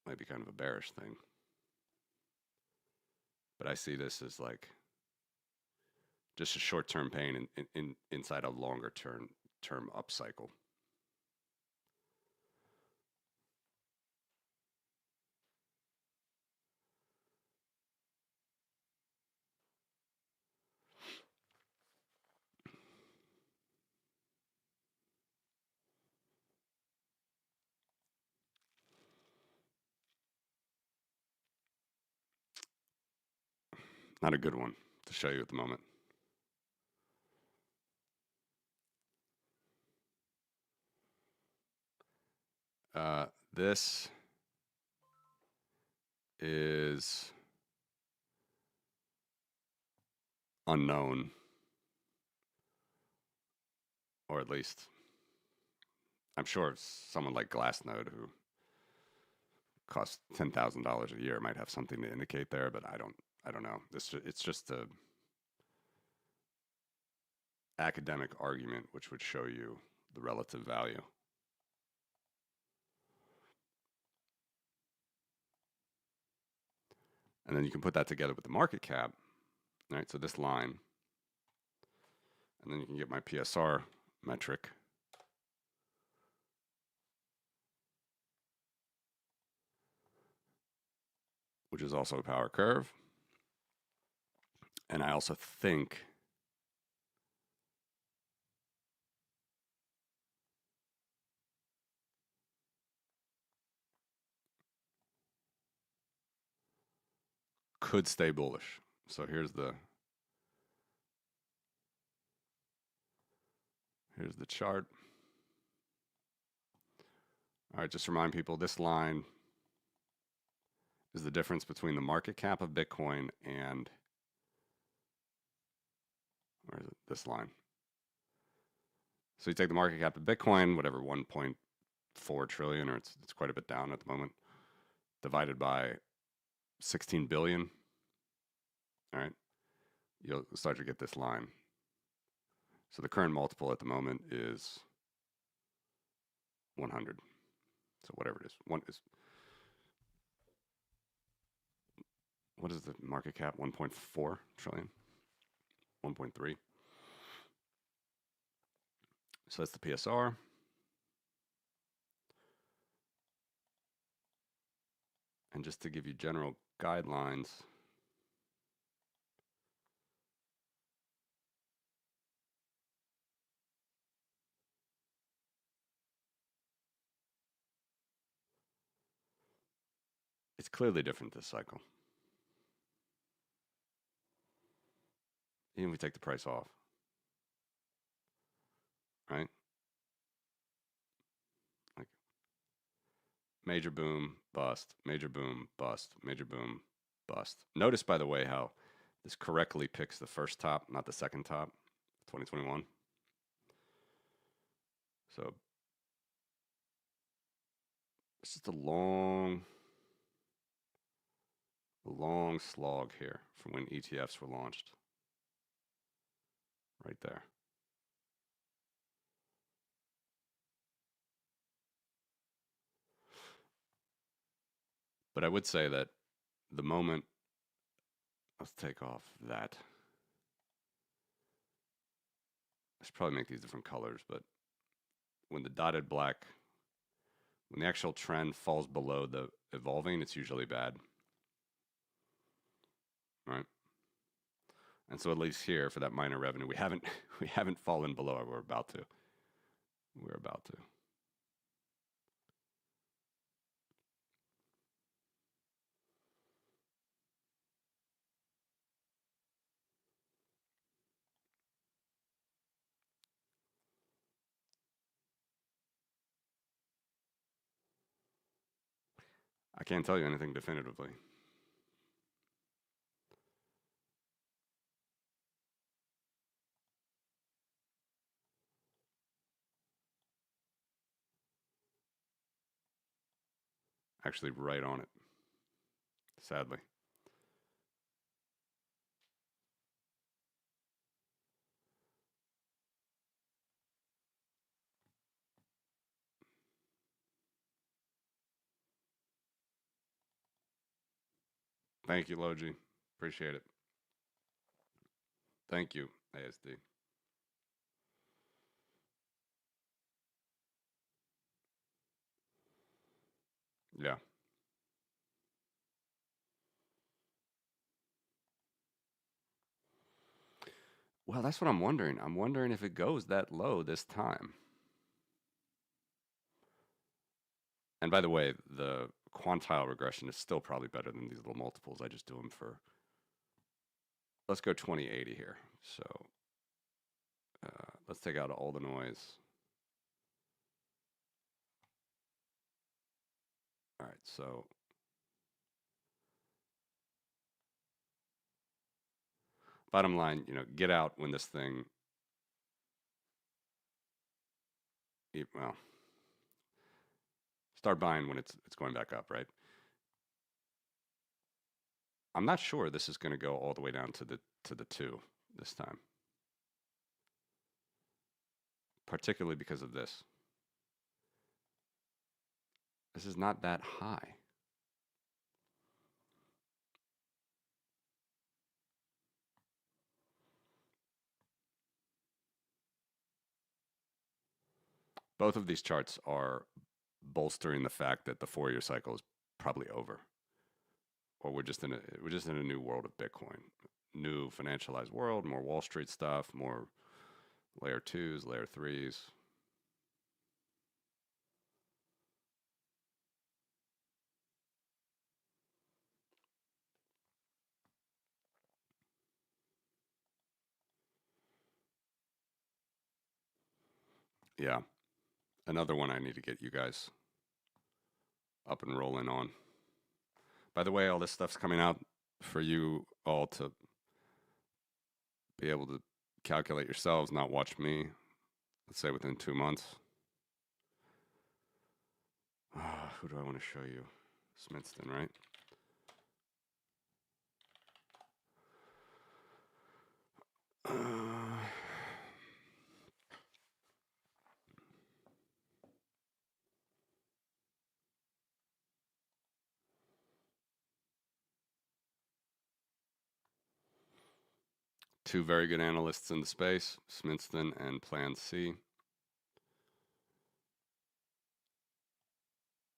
A: it might be kind of a bearish thing. But I see this as like just a short-term pain inside a longer term up cycle. Not a good one to show you at the moment. This is unknown, or at least I'm sure someone like Glassnode, who costs $10,000 a year, might have something to indicate there, but I don't know. It's just a academic argument which would show you the relative value. And then you can put that together with the market cap, right? So this line, and then you can get my PSR metric. Which is also a power curve. And I also think could stay bullish. So here's the chart. All right, just remind people this line is the difference between the market cap of Bitcoin and, where is it? This line. So you take the market cap of Bitcoin, whatever, 1.4 trillion, or it's quite a bit down at the moment, divided by 16 billion. All right, you'll start to get this line. So the current multiple at the moment is 100. So whatever it is, what is the market cap? 1.4 trillion, 1.3. So that's the PSR. And just to give you general guidelines, it's clearly different this cycle. Even if we take the price off, right? Like major boom, bust, major boom, bust, major boom, bust. Notice, by the way, how this correctly picks the first top, not the second top, 2021. So it's just a long slog here from when ETFs were launched. Right there. But I would say that the moment, let's take off that. I should probably make these different colors, but when the dotted black, when the actual trend falls below the evolving, it's usually bad. Right? And so at least here for that minor revenue, we haven't fallen below it. We're about to. I can't tell you anything definitively. Actually, right on it. Sadly. Thank you, Logi. Appreciate it. Thank you, ASD. Yeah. Well, that's what I'm wondering. I'm wondering if it goes that low this time. And by the way, the quantile regression is still probably better than these little multiples. I just do them for, let's go 2080 here. So let's take out all the noise. All right, so bottom line, get out when this thing, well, start buying when it's going back up, right? I'm not sure this is going to go all the way down to the 2 this time. Particularly because of this. This is not that high. Both of these charts are bolstering the fact that the 4-year cycle is probably over, or we're just in a new world of Bitcoin, new financialized world, more Wall Street stuff, more layer twos, layer threes. Yeah, another one I need to get you guys up and rolling on. By the way, all this stuff's coming out for you all to be able to calculate yourselves, not watch me, let's say within 2 months. Who do I want to show you? Smithson, right? Two very good analysts in the space, Smithson and Plan C.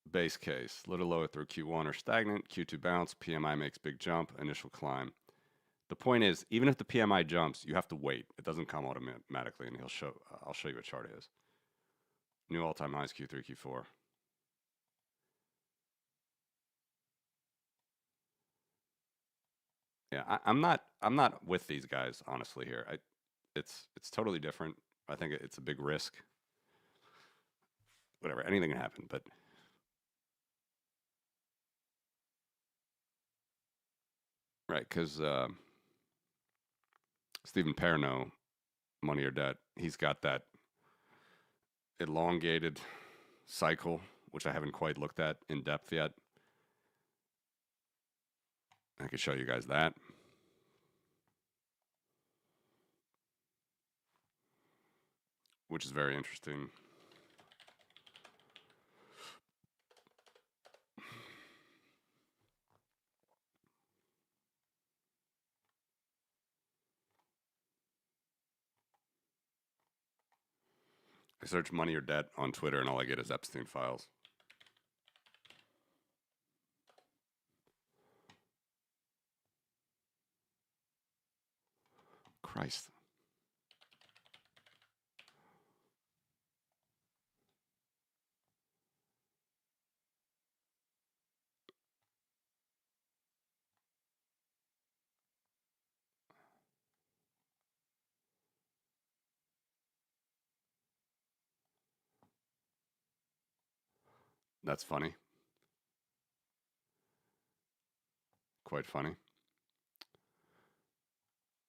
A: Base case, little lower through Q1 or stagnant, Q2 bounce, PMI makes big jump, initial climb. The point is, even if the PMI jumps, you have to wait. It doesn't come automatically, and I'll show you what chart it is. New all-time highs Q3, Q4. Yeah, I'm not with these guys honestly here. It's totally different. I think it's a big risk. Whatever, anything can happen, but right, because Stephen Perno, Money or Debt, he's got that elongated cycle, which I haven't quite looked at in depth yet. I could show you guys that. Which is very interesting. I search Money or Debt on Twitter, and all I get is Epstein files. Christ. That's funny. Quite funny.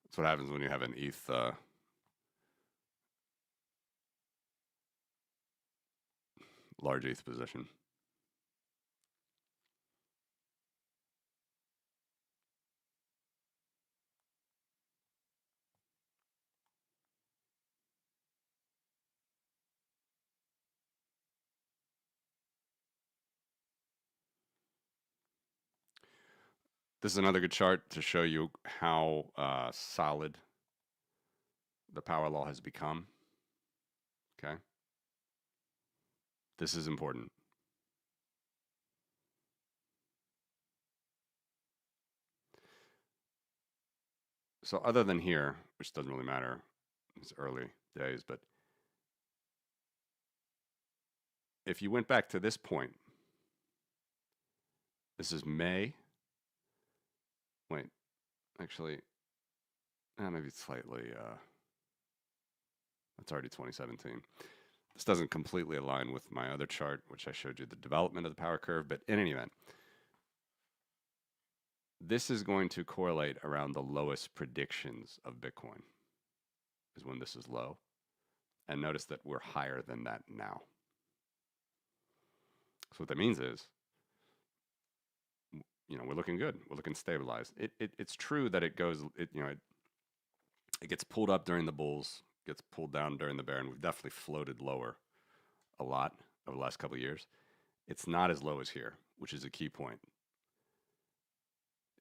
A: That's what happens when you have an ETH large ETH position. This is another good chart to show you how solid the power law has become. Okay. This is important. So other than here, which doesn't really matter, it's early days, but if you went back to this point, this is May. Wait, actually, maybe it's slightly, that's already 2017. This doesn't completely align with my other chart, which I showed you the development of the power curve, but in any event, this is going to correlate around the lowest predictions of Bitcoin, is when this is low. And notice that we're higher than that now. So what that means is, we're looking good. We're looking stabilized. It's true that it goes, it gets pulled up during the bulls, gets pulled down during the bear, and we've definitely floated lower a lot over the last couple of years. It's not as low as here, which is a key point.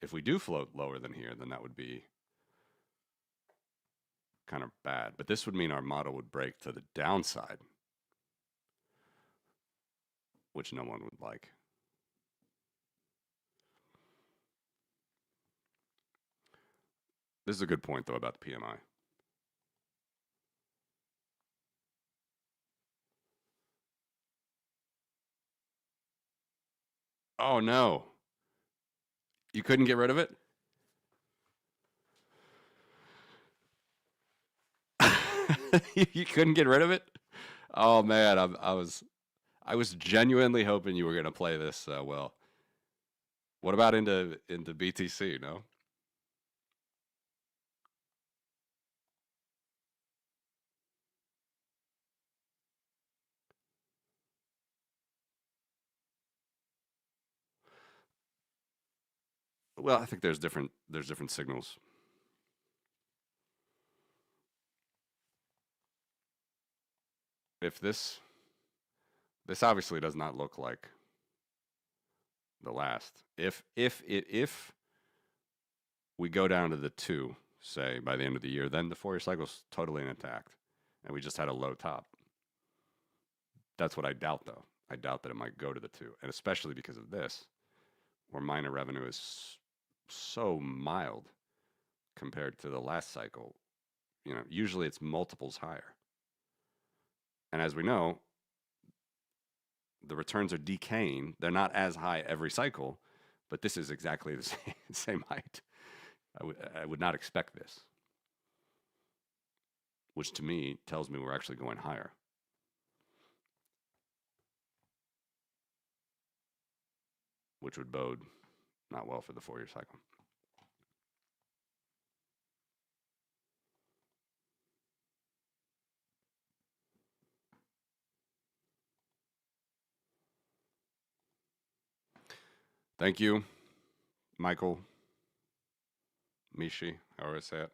A: If we do float lower than here, then that would be kind of bad. But this would mean our model would break to the downside. which no one would like. This is a good point, though, about the PMI. Oh, no. You couldn't get rid of it? You couldn't get rid of it? Oh, man. I was genuinely hoping you were going to play this well. What about into BTC, no? Well, I think there's different signals. If this obviously does not look like the last. If we go down to the 2, say by the end of the year, then the 4-year cycle's totally intact, and we just had a low top. That's what I doubt, though. I doubt that it might go to the 2, and especially because of this, where miner revenue is so mild compared to the last cycle. Usually it's multiples higher. And as we know, the returns are decaying. They're not as high every cycle, but this is exactly the same height. I would not expect this, which to me tells me we're actually going higher, which would bode not well for the 4-year cycle. Thank you, Michael Mishi, however I say it.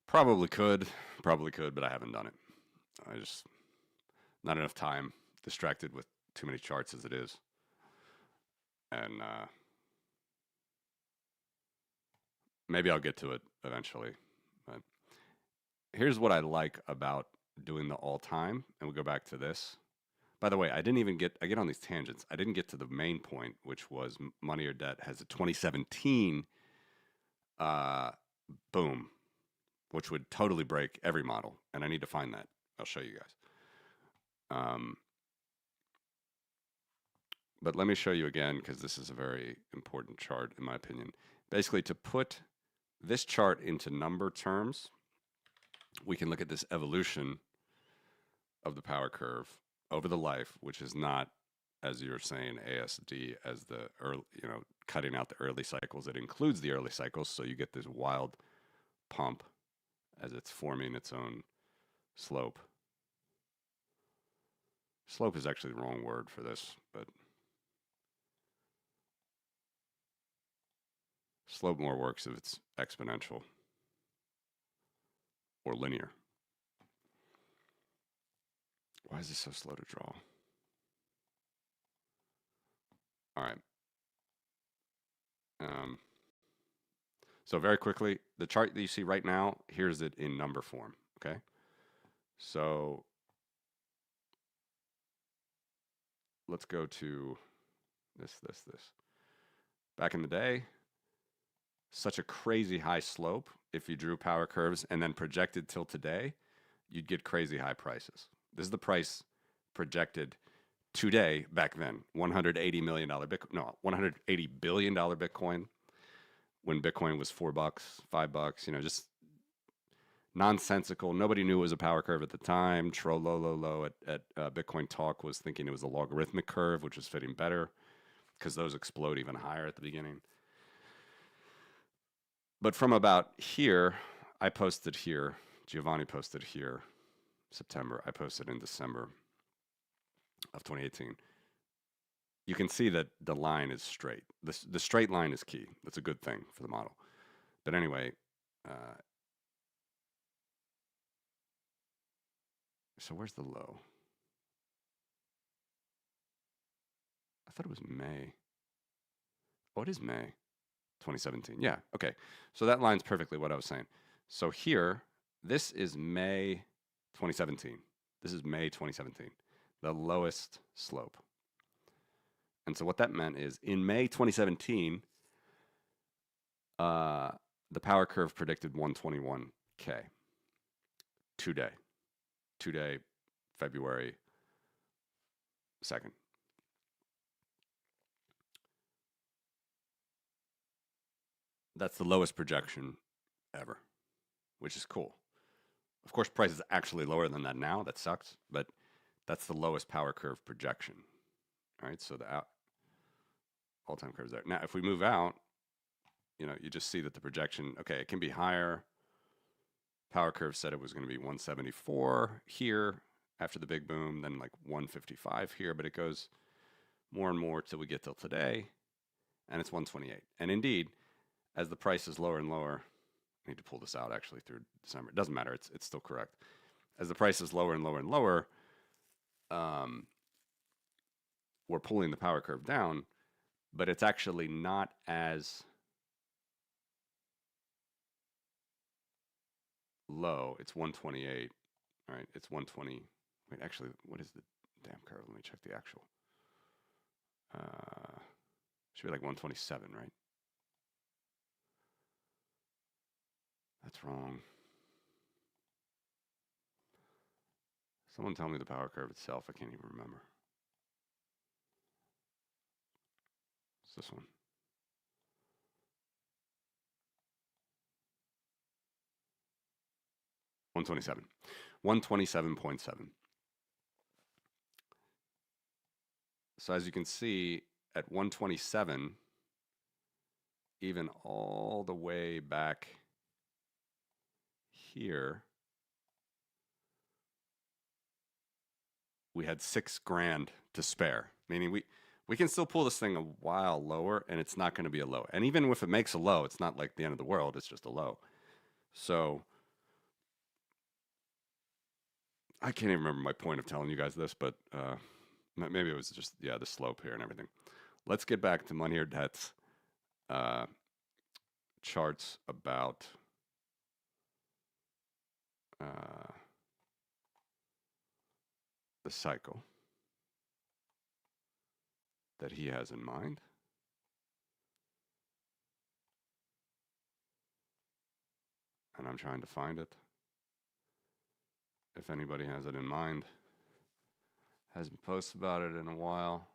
A: Probably could, but I haven't done it. I just not enough time, distracted with too many charts as it is, and maybe I'll get to it eventually. But here's what I like about doing the all time, and we'll go back to this. By the way, I get on these tangents. I didn't get to the main point, which was Money or Debt has a 2017 uh, boom, which would totally break every model. And I need to find that. I'll show you guys. But let me show you again, because this is a very important chart, in my opinion. Basically, to put this chart into number terms, we can look at this evolution of the power curve over the life, which is not, as you were saying, ASD as the early, cutting out the early cycles. It includes the early cycles, so you get this wild pump as it's forming its own slope. Slope is actually the wrong word for this, but slope more works if it's exponential or linear. Why is this so slow to draw? All right. So very quickly, the chart that you see right now, here's it in number form, okay? So let's go to this. Back in the day, such a crazy high slope. If you drew power curves and then projected till today, you'd get crazy high prices. This is the price projected today. Back then, $180 million Bitcoin, no, $180 billion Bitcoin, when Bitcoin was $4, $5, just nonsensical. Nobody knew it was a power curve at the time. Trollololo at Bitcoin Talk was thinking it was a logarithmic curve, which was fitting better because those explode even higher at the beginning. But from about here, I posted here, Giovanni posted here, September, I posted in December of 2018. You can see that the line is straight. The straight line is key. That's a good thing for the model. But anyway, So where's the low? I thought it was May. Oh, it is May 2017. Yeah, okay. So that lines perfectly what I was saying. So here, this is May 2017. This is May 2017, the lowest slope. And so what that meant is in May 2017, the power curve predicted 121K today, February 2nd. That's the lowest projection ever, which is cool. Of course, price is actually lower than that now. That sucks, but that's the lowest power curve projection. All right, so the all-time curve is there. Now, if we move out, you just see that the projection, okay, it can be higher. Power curve said it was going to be 174 here after the big boom, then like 155 here, but it goes more and more till we get till today, and it's 128. And indeed, as the price is lower and lower, I need to pull this out actually through December. It doesn't matter. It's still correct. As the price is lower and lower and lower, we're pulling the power curve down, but it's actually not as low. It's 128. All right, it's 120. Wait, actually, what is the damn curve? Let me check the actual. Should be like 127, right? That's wrong. Someone tell me the power curve itself. I can't even remember. It's this one. $127. 127.7. So as you can see, at 127, even all the way back here, we had $6,000 to spare, meaning we can still pull this thing a while lower and it's not going to be a low. And even if it makes a low, it's not like the end of the world, it's just a low. So I can't even remember my point of telling you guys this, but maybe it was just, the slope here and everything. Let's get back to money or debts charts about the cycle that he has in mind. And I'm trying to find it. If anybody has it in mind, hasn't posted about it in a while.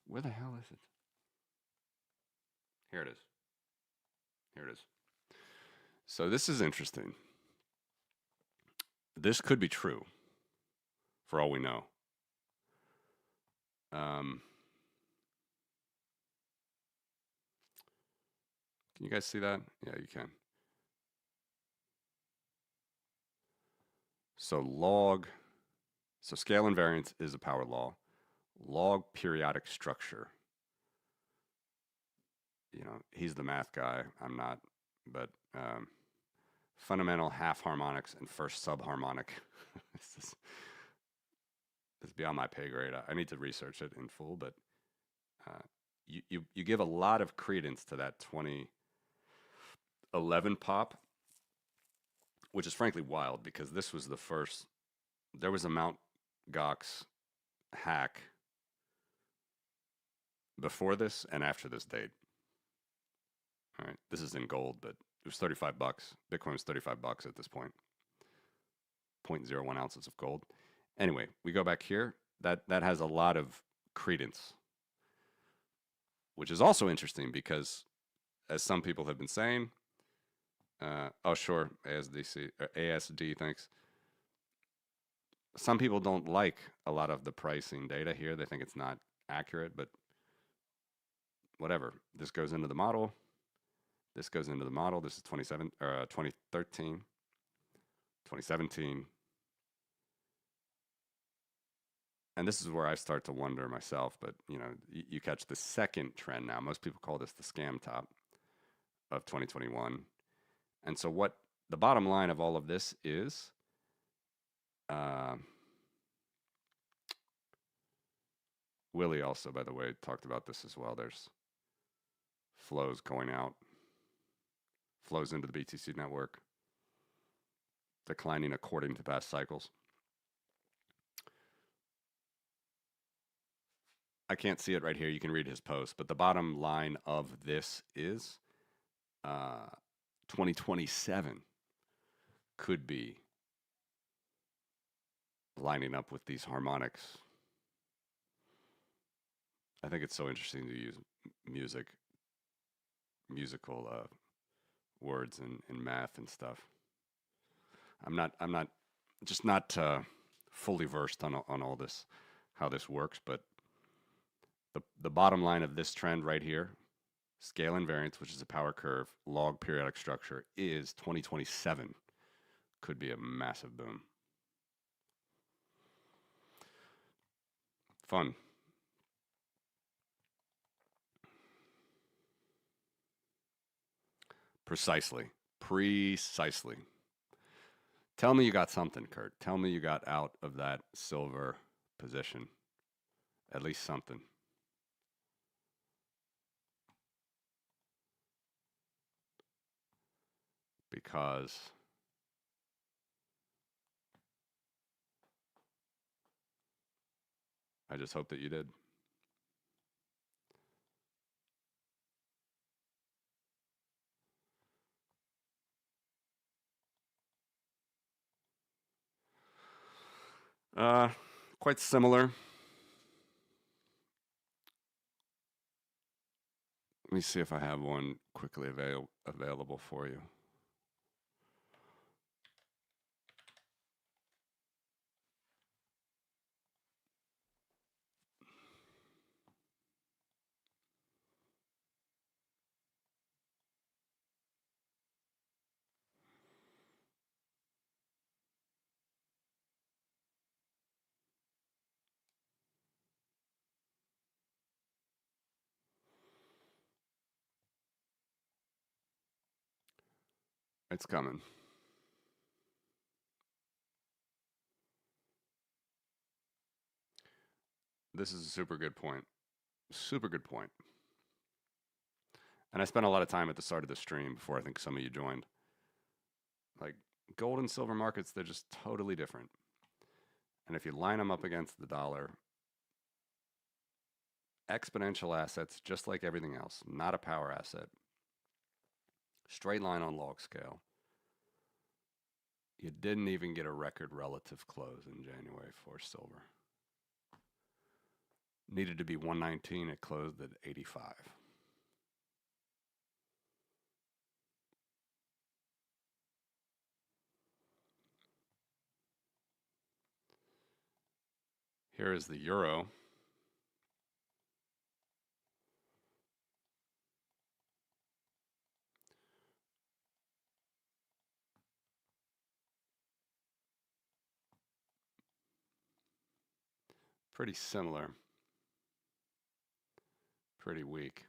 A: Where the hell is it? Here it is. Here it is. So this is interesting. This could be true, for all we know. Can you guys see that? Yeah, you can. So scale invariance is a power law. Log periodic structure. He's the math guy. I'm not, but fundamental half harmonics and first subharmonic. This is beyond my pay grade. I need to research it in full, but you give a lot of credence to that 2011 pop, which is frankly wild because this was the first. There was a Mt. Gox hack before this and after this date. All right, this is in gold, but it was $35. Bitcoin was $35 at this point. 0.01 ounces of gold. Anyway, we go back here. That has a lot of credence, which is also interesting because, as some people have been saying, oh sure, ASD, thanks. Some people don't like a lot of the pricing data here. They think it's not accurate, but whatever. This goes into the model. This goes into the model. This is 2013, 2017. and this is where I start to wonder myself, but you catch the second trend now. Most people call this the scam top of 2021. And so what the bottom line of all of this is, uh, Willie also, by the way, talked about this as well. There's flows going out, flows into the BTC network, declining according to past cycles. I can't see it right here. You can read his post, but the bottom line of this is 2027 could be lining up with these harmonics. I think it's so interesting to use musical words in math and stuff. I'm not just not fully versed on all this, how this works, but the bottom line of this trend right here, scale invariance, which is a power curve, log periodic structure, is 2027 could be a massive boom. Fun. Precisely. Precisely. Tell me you got something, Kurt. Tell me you got out of that silver position. At least something. Because I just hope that you did. Quite similar. Let me see if I have one quickly available for you. It's coming. This is a super good point. Super good point. And I spent a lot of time at the start of the stream before I think some of you joined. Like gold and silver markets, they're just totally different. And if you line them up against the dollar, exponential assets, just like everything else, not a power asset, straight line on log scale. You didn't even get a record relative close in January for silver. Needed to be 119, it closed at 85. Here is the euro. Pretty similar. Pretty weak.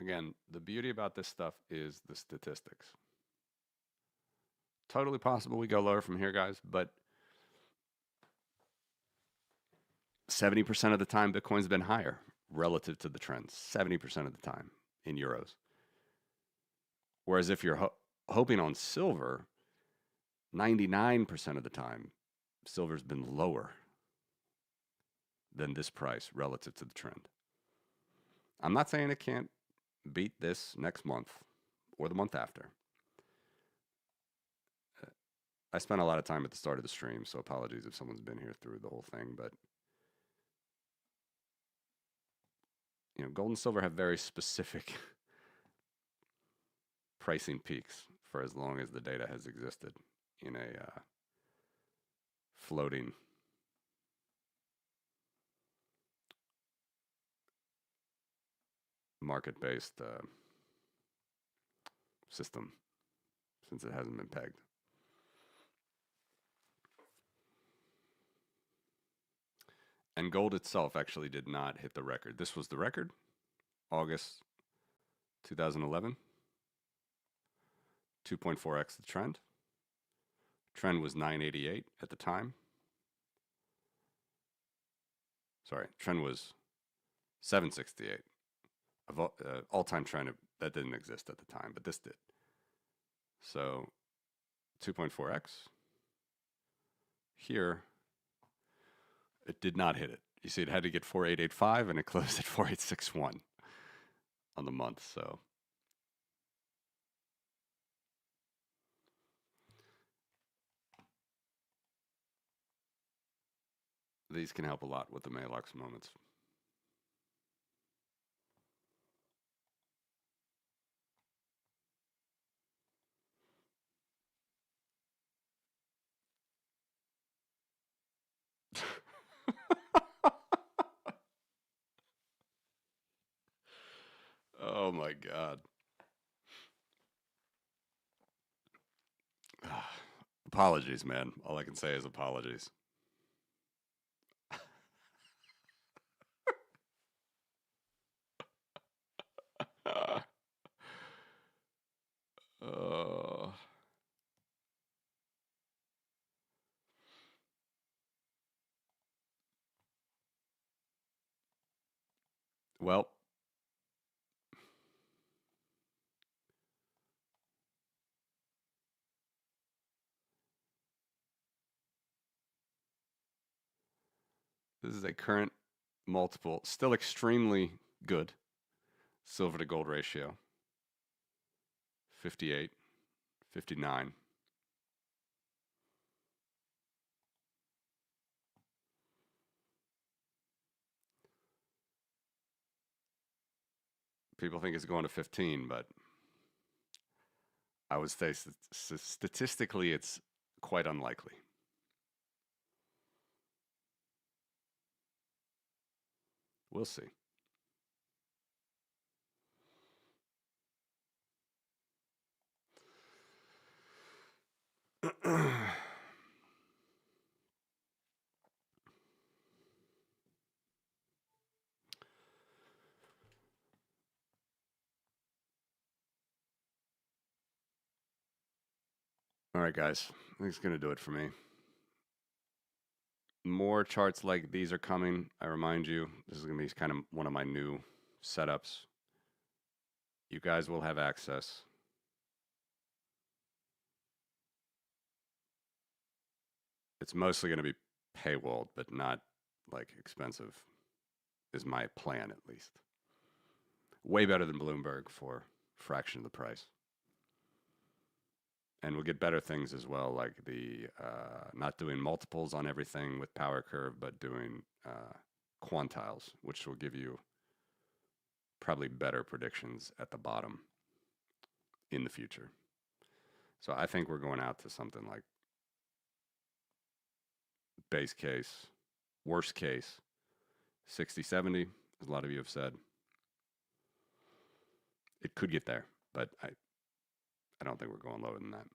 A: Again, the beauty about this stuff is the statistics. Totally possible we go lower from here, guys, but 70% of the time Bitcoin's been higher relative to the trends. 70% of the time in euros. Whereas if you're hoping on silver, 99% of the time, silver's been lower than this price relative to the trend. I'm not saying it can't beat this next month or the month after. I spent a lot of time at the start of the stream, so apologies if someone's been here through the whole thing, but gold and silver have very specific pricing peaks for as long as the data has existed in a floating market-based system since it hasn't been pegged. And gold itself actually did not hit the record. This was the record, August 2011, 2.4x the trend. Trend was 988 at the time. Sorry, trend was 768. All-time trend, that didn't exist at the time, but this did. So 2.4x. Here, it did not hit it. You see, it had to get 4885, and it closed at 4861 on the month. So these can help a lot with the Maalox moments. Oh my God. Apologies, man. All I can say is apologies. uh, well, this is a current multiple, still extremely good. Silver to gold ratio, 58, 59. People think it's going to 15, but I would say statistically it's quite unlikely. We'll see. All right, guys. I think it's going to do it for me. More charts like these are coming. I remind you, this is going to be kind of one of my new setups. You guys will have access. It's mostly going to be paywalled, but not like expensive, is my plan at least. Way better than Bloomberg for a fraction of the price. And we'll get better things as well, like the not doing multiples on everything with power curve, but doing quantiles, which will give you probably better predictions at the bottom in the future. So I think we're going out to something like base case, worst case, 60, 70, as a lot of you have said. It could get there, but I don't think we're going lower than that.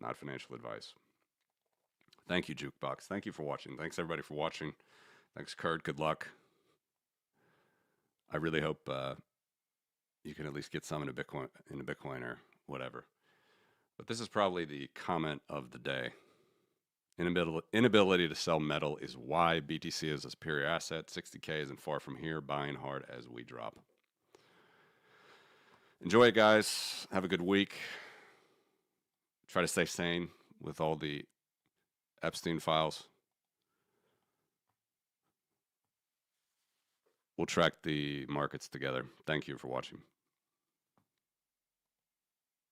A: Not financial advice. Thank you, Jukebox. Thank you for watching. Thanks, everybody, for watching. Thanks, Kurt. Good luck. I really hope you can at least get some in a Bitcoin or whatever. But this is probably the comment of the day. Inability to sell metal is why BTC is a superior asset. 60K isn't far from here. Buying hard as we drop. Enjoy it, guys. Have a good week. Try to stay sane with all the Epstein files. We'll track the markets together. Thank you for watching.